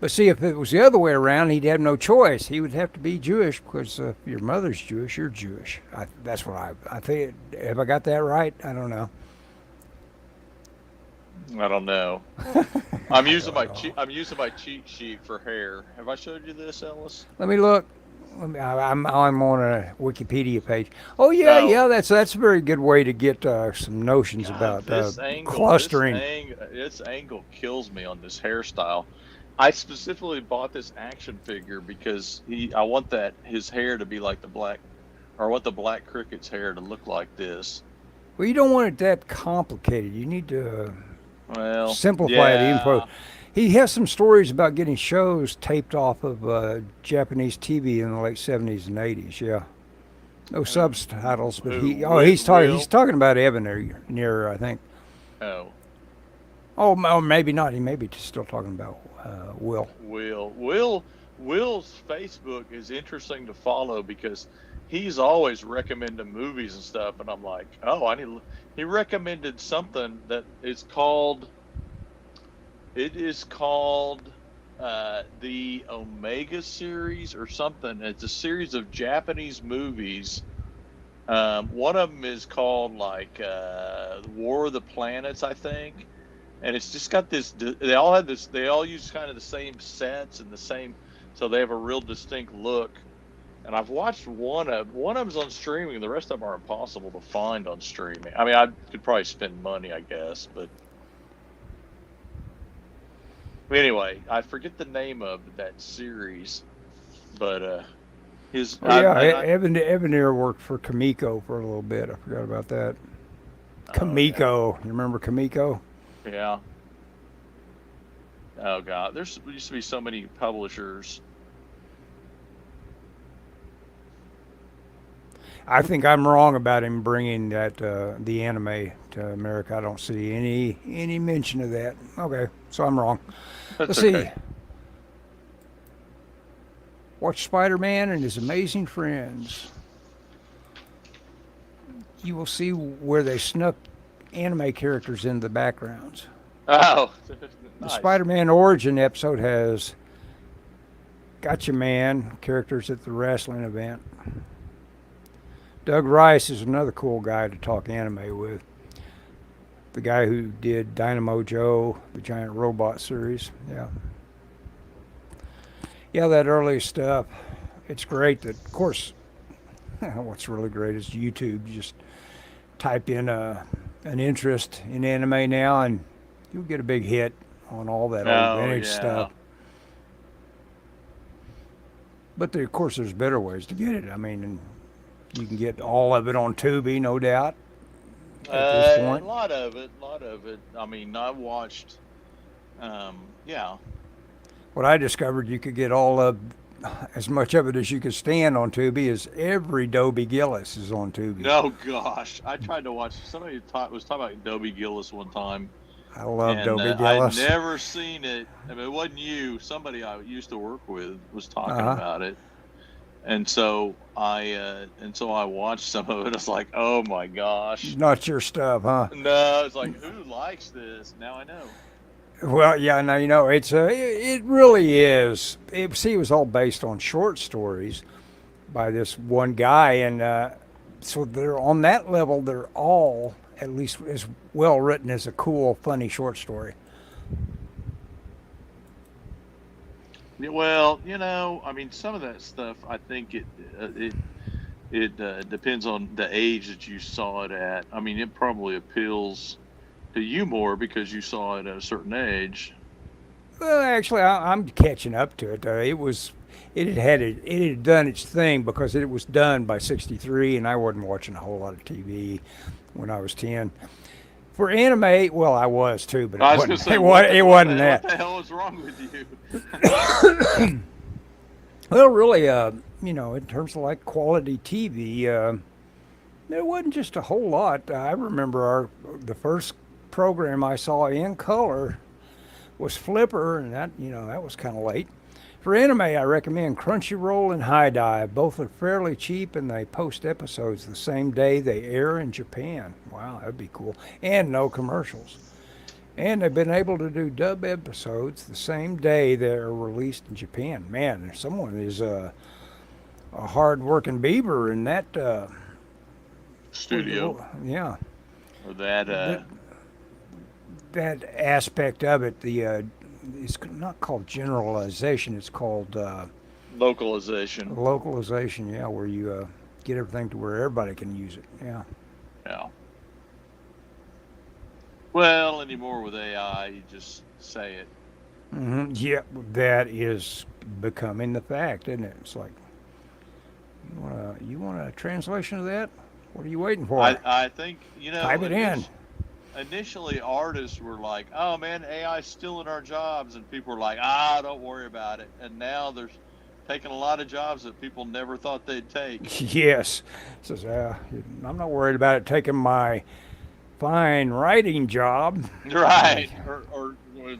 But see, if it was the other way around, he'd have no choice. He would have to be Jewish because if your mother's Jewish, you're Jewish. That's what I think. Have I got that right? I don't know. I don't know. I'm using my cheat sheet for hair. Have I showed you this, Ellis? Let me look. I'm on a Wikipedia page. Oh yeah, No. yeah. That's a very good way to get some notions about clustering. This angle kills me on this hairstyle. I specifically bought this action figure because I want his hair to be like the black, or I want the Black Cricket's hair to look like this. Well, you don't want it that complicated. You need to simplify it even further. He has some stories about getting shows taped off of Japanese TV in the late 70s and 80s. Yeah, no subtitles, but he's talking about Evan, I think. Oh, maybe not. He may be still talking about Will. Will's Facebook is interesting to follow because he's always recommending movies and stuff, and I'm like, he recommended something that is called. It is called the Omega series or something. It's a series of Japanese movies. One of them is called like War of the Planets, I think. And it's just got this. They all use kind of the same sets and the same, so they have a real distinct look. And I've watched one of them's on streaming. The rest of them are impossible to find on streaming. I mean, I could probably spend money, I guess, but anyway, I forget the name of that series. But Evan here worked for Kamiko for a little bit. I forgot about that. Kamiko, you remember Kamiko? Yeah. Oh God, there used to be so many publishers. I think I'm wrong about him bringing the anime to America. I don't see any mention of that. Okay, so I'm wrong. Let's see. Watch Spider-Man and His Amazing Friends. You will see where they snuck anime characters in the backgrounds. Oh, nice. The Spider-Man origin episode has Gotcha Man characters at the wrestling event. Doug Rice is another cool guy to talk anime with. The guy who did Dynamo Joe, the giant robot series. Yeah, that early stuff. It's great that, of course, what's really great is YouTube. You just type in an interest in anime now, and you'll get a big hit on all that old vintage stuff. But of course, there's better ways to get it. I mean, you can get all of it on Tubi, no doubt. At this point, a lot of it. I mean, I watched. What I discovered, you could get as much of it as you could stand on Tubi. Is every Dobie Gillis is on Tubi. Oh gosh, I tried to watch. Somebody was talking about Dobie Gillis one time. I love Dobie Gillis. I'd never seen it. I mean, it wasn't you. Somebody I used to work with was talking about it, and so I watched some of it. I was like, oh my gosh, not your stuff, huh? No, it's like, who likes this? Now I know. Well, yeah, now you know it really is. It was all based on short stories by this one guy, and so they're on that level. They're all at least as well written as a cool, funny short story. Well, I mean, some of that stuff, I think it depends on the age that you saw it at. I mean, it probably appeals to you more because you saw it at a certain age. Well, actually, I'm catching up to it. It had done its thing because it was done by '63, and I wasn't watching a whole lot of TV when I was 10. For anime, well, I was too, but it wasn't that. What the hell was wrong with you? Well, really, in terms of like quality TV, there wasn't just a whole lot. I remember the first program I saw in color was Flipper, and that was kind of late. For anime, I recommend Crunchyroll and High Dive. Both are fairly cheap, and they post episodes the same day they air in Japan. Wow, that'd be cool. And no commercials. And they've been able to do dub episodes the same day they're released in Japan. Man, someone is a hard-working beaver in that Studio. Yeah, Or that, that aspect of it. It's not called generalization. It's called localization. localization. Yeah, where you get everything to where everybody can use it. Yeah. Yeah. Well, anymore with AI, you just say it. Yeah, that is becoming the fact, isn't it? It's like you want a translation of that? What are you waiting for? I think, Type it in. Initially, artists were like, "Oh man, AI's stealing our jobs," and people were like, don't worry about it." And now they're taking a lot of jobs that people never thought they'd take. Yes. Says, I'm not worried about it taking my fine writing job. Right. Or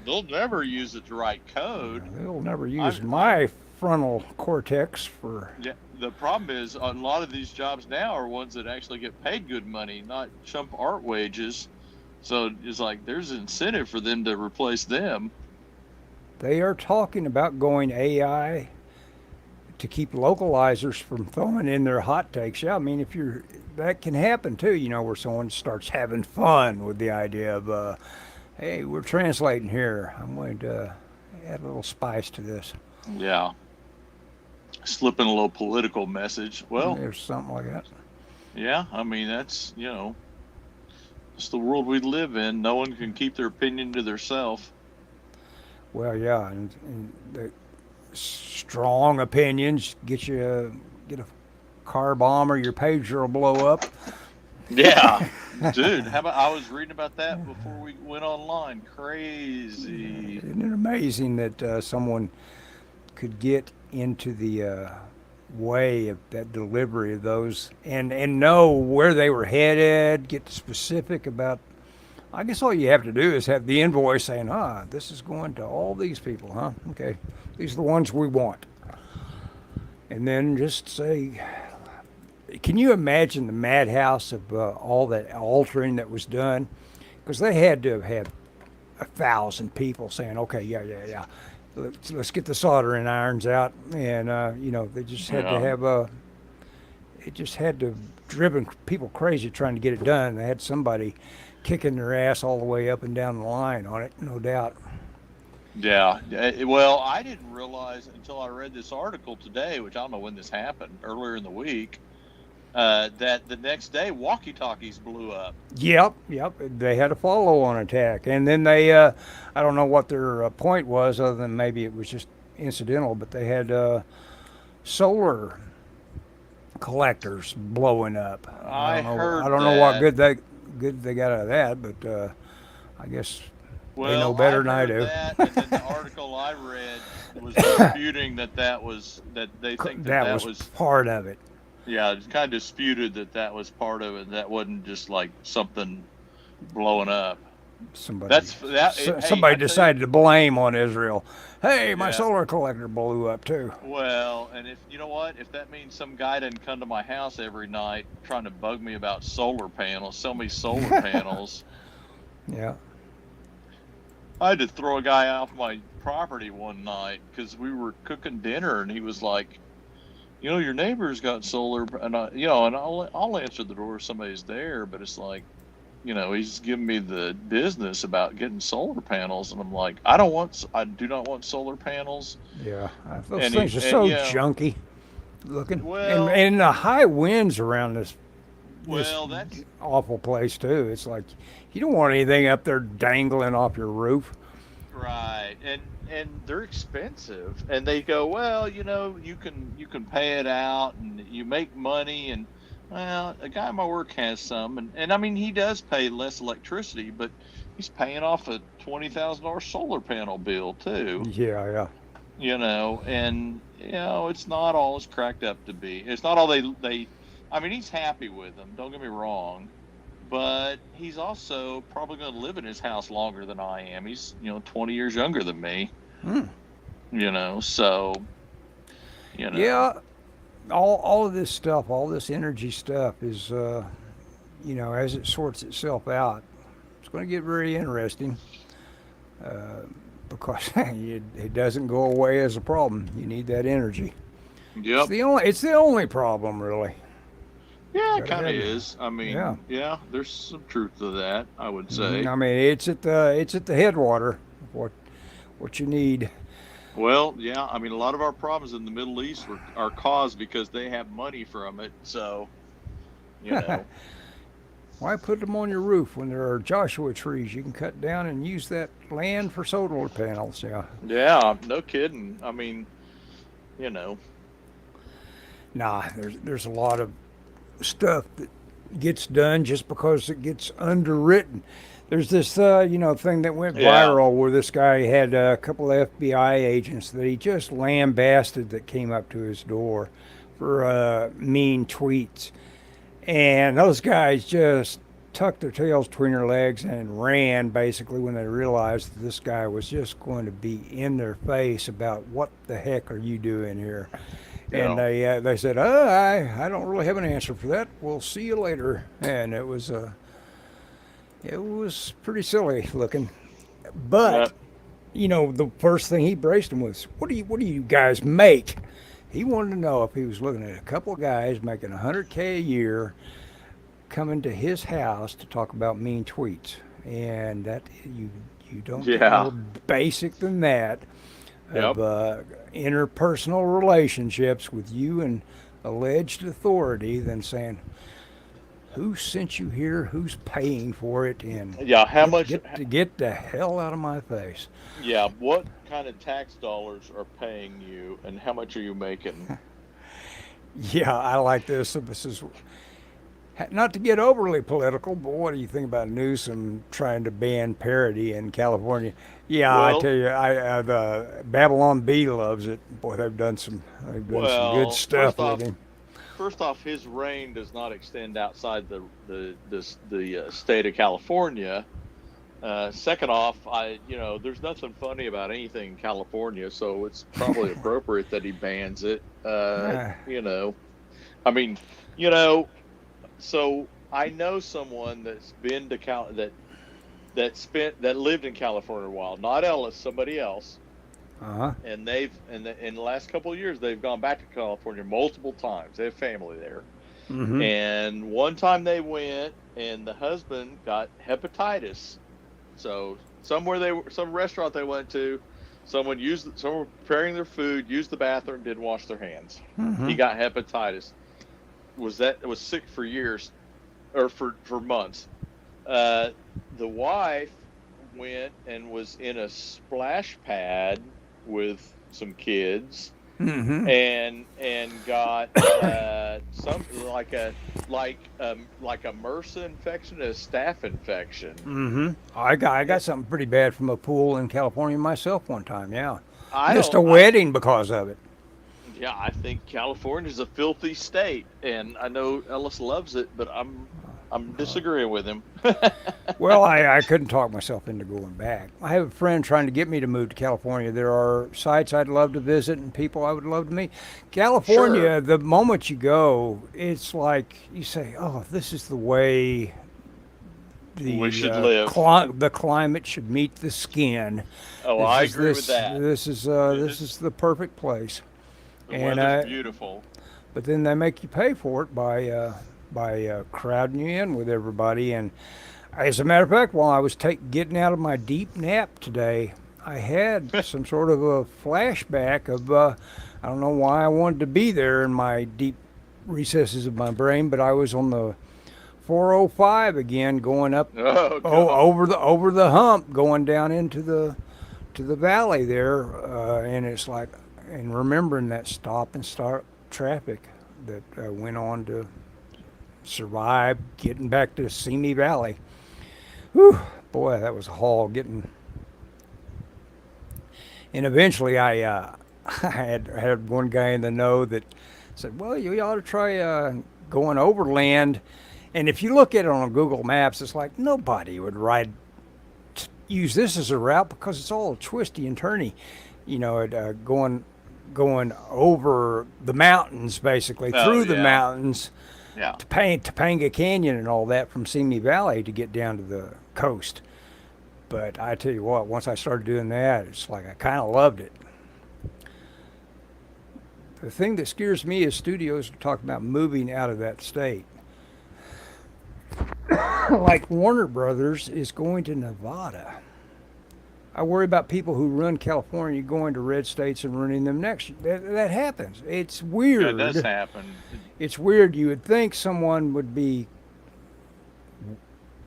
they'll never use it to write code. They'll never use my frontal cortex for. Yeah. The problem is, a lot of these jobs now are ones that actually get paid good money, not chump art wages. So it's like there's incentive for them to replace them. They are talking about going AI to keep localizers from throwing in their hot takes. Yeah, I mean, that can happen too, where someone starts having fun with the idea of, hey, we're translating here. I'm going to add a little spice to this. Yeah. Slip in a little political message. Well, there's something like that. Yeah, I mean, that's, it's the world we live in. No one can keep their opinion to themselves. Well, yeah, and the strong opinions get a car bomb, or your pager will blow up. Yeah, dude. How about, I was reading about that before we went online. Crazy. Isn't it amazing that someone could get into the way of that delivery of those and know where they were headed, get specific about. I guess all you have to do is have the invoice saying, this is going to all these people, huh? Okay, these are the ones we want. And then just say, can you imagine the madhouse of all that altering that was done? Because they had to have had 1,000 people saying, okay, yeah. Let's get the soldering irons out. And, they just had to have it just had to have driven people crazy trying to get it done. They had somebody kicking their ass all the way up and down the line on it, no doubt. Yeah. Well, I didn't realize until I read this article today, which I don't know when this happened, earlier in the week, that the next day walkie-talkies blew up. Yep. They had a follow-on attack. And then they, I don't know what their point was, other than maybe it was just incidental, but they had solar collectors blowing up. I don't know what good they got out of that, but I guess they know better than I do. That, and then the article I read was disputing that they think that was part of it. Yeah, it's kind of disputed that was part of it. That wasn't just like something blowing up. Somebody decided to blame on Israel. Hey, my Yeah. solar collector blew up too. Well, and if you know what, if that means some guy doesn't come to my house every night trying to bug me about solar panels, sell me solar panels. Yeah. I had to throw a guy off my property one night because we were cooking dinner, and he was like, your neighbor's got solar, and I'll answer the door if somebody's there, but it's like, he's giving me the business about getting solar panels, and I'm like, I do not want solar panels. Yeah, those things are so junky looking. Well, and the high winds around this that's awful place too. It's like you don't want anything up there dangling off your roof. right, and they're expensive, and they go, well, you can pay it out, and you make money, and well, a guy at my work has some, and I mean, he does pay less electricity, but he's paying off a $20,000 solar panel bill too. Yeah. And it's not all it's cracked up to be. It's not all they. I mean, he's happy with them. Don't get me wrong, but he's also probably going to live in his house longer than I am. He's 20 years younger than me. So Yeah, all of this stuff, all this energy stuff is, as it sorts itself out, it's going to get very interesting uh, because it doesn't go away as a problem. You need that energy. Yep. It's the only problem, really. Yeah, it Gotta kind of have it. is. I Yeah. mean, yeah, there's some truth to that, I would I say. mean, it's at the headwater of what you need. Well, yeah, I mean, a lot of our problems in the Middle East are caused because they have money from it. So, you know, Why put them on your roof when there are Joshua trees you can cut down and use that land for solar panels? Yeah. yeah, no kidding. I mean, you know, Nah, there's a lot of stuff that gets done just because it gets underwritten. There's this thing that went yeah, viral where this guy had a couple of FBI agents that he just lambasted that came up to his door for mean tweets, and those guys just tucked their tails between their legs and ran basically when they realized that this guy was just going to be in their face about what the heck are you doing here. you And know, they said, I don't really have an answer for that. We'll see you later. And it was pretty silly looking. yeah, But the first thing he braced him was, what do you guys make? He wanted to know if he was looking at a couple of guys making 100K a year coming to his house to talk about mean tweets, and that you don't get yeah, more basic than that yep, of interpersonal relationships with you and alleged authority than saying who sent you here, who's paying for it, and yeah. How get much? get to get the hell out of my face. Yeah, what kind of tax dollars are paying you, and how much are you making? Yeah, I like this. This is not to get overly political, but what do you think about Newsom trying to ban parody in California? Yeah, I Well, tell you, the Babylon Bee loves it. Boy, they've done some good well, stuff with him. first off, his reign does not extend outside the state of California. Second off, there's nothing funny about anything in California, so it's probably appropriate that he bans it. Uh, I mean, you know, so I know someone that's been to that lived in California a while, not Ellis, somebody else, uh-huh. and in the last couple of years they've gone back to California multiple times. They have family there, Mm-hmm. and one time they went, and the husband got hepatitis. So some restaurant they went to, someone were preparing their food, used the bathroom, didn't wash their hands. Mm-hmm. He got hepatitis. Was sick for years, or for months. Uh, the wife went and was in a splash pad with some kids, Mm-hmm. and got some like a MRSA infection, a staph infection. Mm-hmm. I got something pretty bad from a pool in California myself one time. Yeah, I missed don't. a wedding because of it. Yeah, I think California's a filthy state, and I know Ellis loves it, but I'm disagreeing with him. Well, I couldn't talk myself into going back. I have a friend trying to get me to move to California. There are sites I'd love to visit and people I would love to meet. Sure, California, the moment you go, it's like you say, "Oh, this is the way we should live. the climate should meet the skin. Oh, I agree with that. This is the perfect place." The And weather's beautiful. but then they make you pay for it by crowding you in with everybody. And as a matter of fact, while I was getting out of my deep nap today, I had some sort of a flashback of I don't know why I wanted to be there in my deep recesses of my brain, but I was on the 405 again, going up Oh God. over the hump, going down into the to the valley there, and it's like, and remembering that stop and start traffic that went on to survive getting back to Simi Valley. Whew, boy, that was a haul getting. And eventually, I had one guy in the know that said, "Well, you ought to try going overland." And if you look at it on Google Maps, it's like nobody would use this as a route because it's all twisty and turny. going over the mountains, basically Oh, through the yeah. mountains Yeah. to Topanga Canyon and all that from Simi Valley to get down to the coast. But I tell you what, once I started doing that, it's like I kind of loved it. The thing that scares me is studios are talking about moving out of that state. Like Warner Brothers is going to Nevada. I worry about people who run California going to red states and running them next. That happens. It's weird. Yeah, it does happen. It's weird. You would think someone would be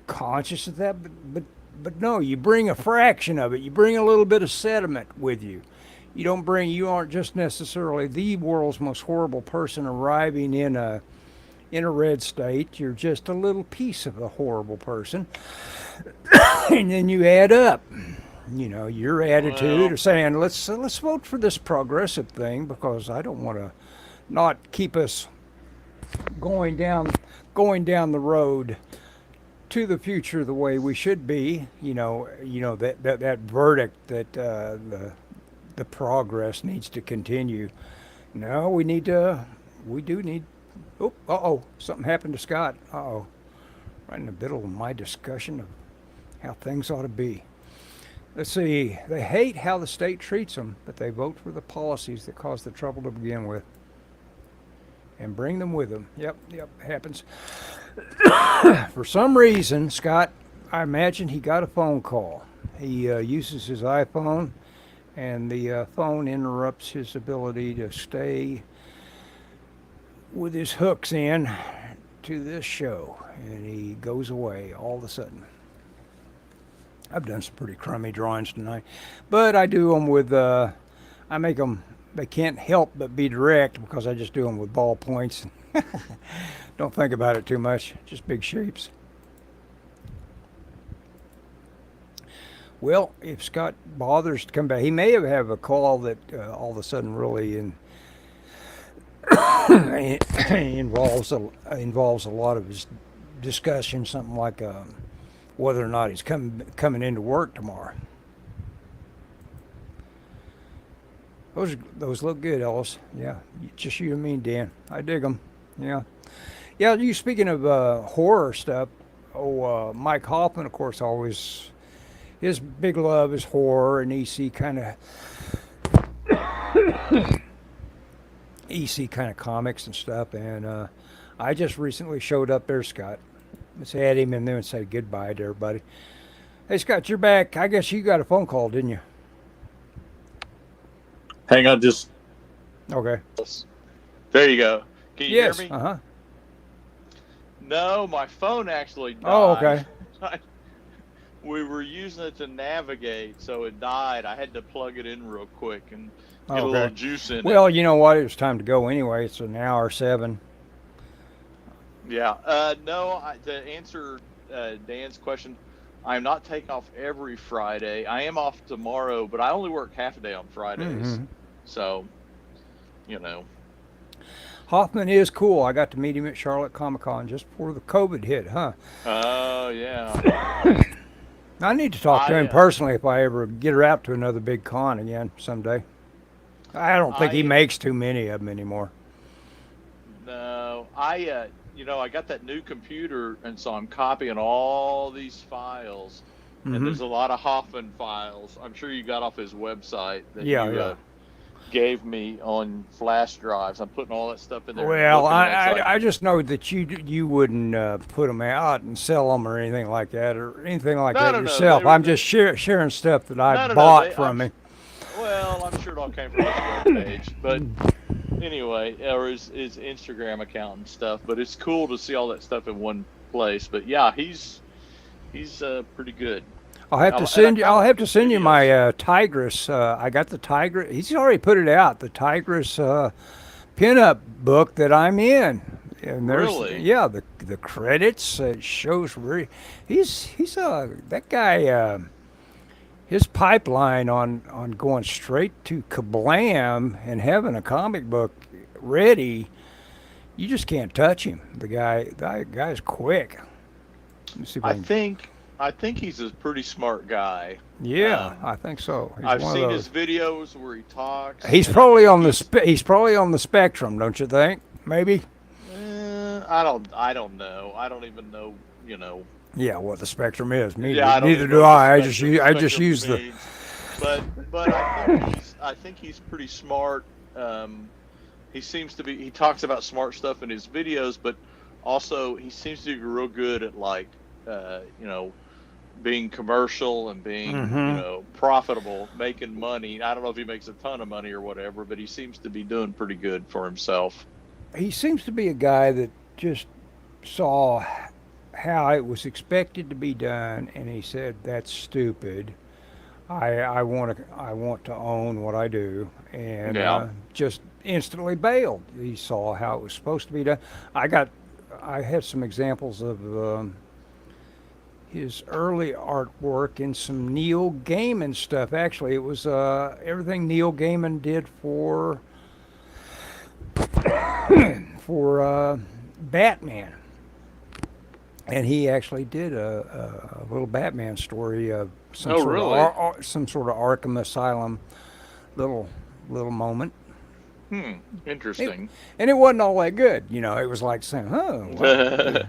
conscious of that, but no. You bring a fraction of it. You bring a little bit of sediment with you. You aren't just necessarily the world's most horrible person arriving in a red state. You're just a little piece of a horrible person. And then you add up, your attitude of saying, let's vote for this progressive thing because I don't want to not keep us going down the road to the future the way we should be. That verdict that the progress needs to continue. No, we do need. Oh, something happened to Scott. Right in the middle of my discussion of how things ought to be. Let's see. They hate how the state treats them, but they vote for the policies that cause the trouble to begin with. And bring them with them. Yep, happens. For some reason, Scott, I imagine he got a phone call. He uses his iPhone, and the phone interrupts his ability to stay with his hooks in to this show, and he goes away all of a sudden. I've done some pretty crummy drawings tonight, but I do them with, I make them, they can't help but be direct because I just do them with ballpoints. Don't think about it too much, just big shapes. Well, if Scott bothers to come back, he may have a call that all of a sudden really involves a lot of his discussion, something like whether or not he's coming into work tomorrow. Those look good, Ellis. Yeah, just you and me, Dan. I dig them. Yeah. You speaking of horror stuff. Mike Hoffman, of course, always his big love is horror and EC kind of comics and stuff. And I just recently showed up there, Scott. Let's add him in there and say goodbye to everybody. Hey, Scott, you're back. I guess you got a phone call, didn't you? Hang on, just okay. There you go. Can you Yes. hear me? Uh-huh. No, my phone actually died. Oh, okay. We were using it to navigate, so it died. I had to plug it in real quick and get a little juice in it. Well, you know what? It was time to go anyway. It's an hour 7. Yeah. No, to answer Dan's question, I'm not taking off every Friday. I am off tomorrow, but I only work half a day on Fridays. Mm-hmm. So, Hoffman is cool. I got to meet him at Charlotte Comic Con just before the COVID hit, huh? Oh, yeah. I need to talk to him personally if I ever get her out to another big con again someday. I don't think he makes too many of them anymore. No, I got that new computer, and so I'm copying all these files, and there's a lot of Hoffman files. I'm sure you got off his website that you gave me on flash drives. I'm putting all that stuff in there. Well, I just know that you wouldn't put them out and sell them or anything like that yourself. I'm just sharing stuff that I bought from him. Well, I'm sure it all came from his webpage, but anyway, or his Instagram account and stuff. But it's cool to see all that stuff in one place. But yeah, he's pretty good. I'll have to send you my Tigress. I got the Tigress. He's already put it out. The Tigress pinup book that I'm in. And there's, really? Yeah, the credits shows where he's that guy. His pipeline on going straight to Kablam and having a comic book ready, you just can't touch him. The guy's quick. Let me see if I think I think he's a pretty smart guy. Yeah, I think so. He's I've one of seen those. his videos where he talks. He's and I probably think on the he's probably on the spectrum, don't you think? Maybe. I don't know. I don't even know. You know. Yeah, what the spectrum is. Yeah, I don't Neither even do know what I. the I just spectrum use the. means. But I think he's pretty smart. He seems to be. He talks about smart stuff in his videos, but also he seems to be real good at like, you know, being commercial and being, you know, profitable, making money. I don't know if he makes a ton of money or whatever, but he seems to be doing pretty good for himself. He seems to be a guy that just saw how it was expected to be done, and he said, "That's stupid. I want to own what I do," and Yeah. just instantly bailed. He saw how it was supposed to be done. I had some examples of his early artwork and some Neil Gaiman stuff. Actually, it was everything Neil Gaiman did for Batman. And he actually did a little Batman story of some Oh, sort really? of some sort of Arkham Asylum little little moment. Interesting. And it wasn't all that good, you know. It was like saying, "Oh, well,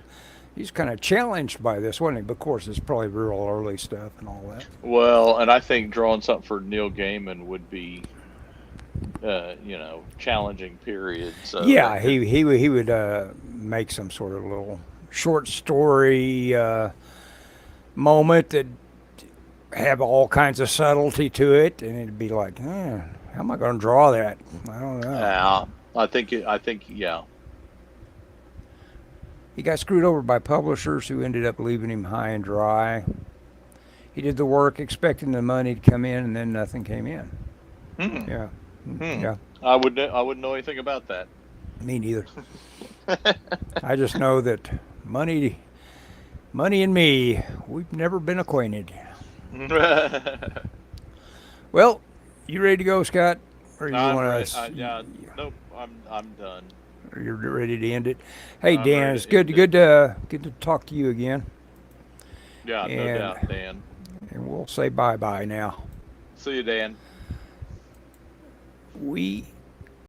he's kind of challenged by this, wasn't he?" But of course, it's probably real early stuff and all that. Well, and I think drawing something for Neil Gaiman would be, you know, challenging period. So Yeah, he would make some sort of little short story moment that have all kinds of subtlety to it, and it'd be like, how am I going to draw that? I don't know. Yeah, I think, yeah. He got screwed over by publishers who ended up leaving him high and dry. He did the work expecting the money to come in, and then nothing came in. Yeah. Yeah. I wouldn't know anything about that. Me neither. I just know that money and me, we've never been acquainted. Well, you ready to go, Scott? Or you want to? Yeah, nope. I'm done. Or you're ready to end it? Hey, I'm Dan, ready it's to good end to talk to you again. Yeah, no And- doubt, Dan. And we'll say bye bye now. See you, Dan. We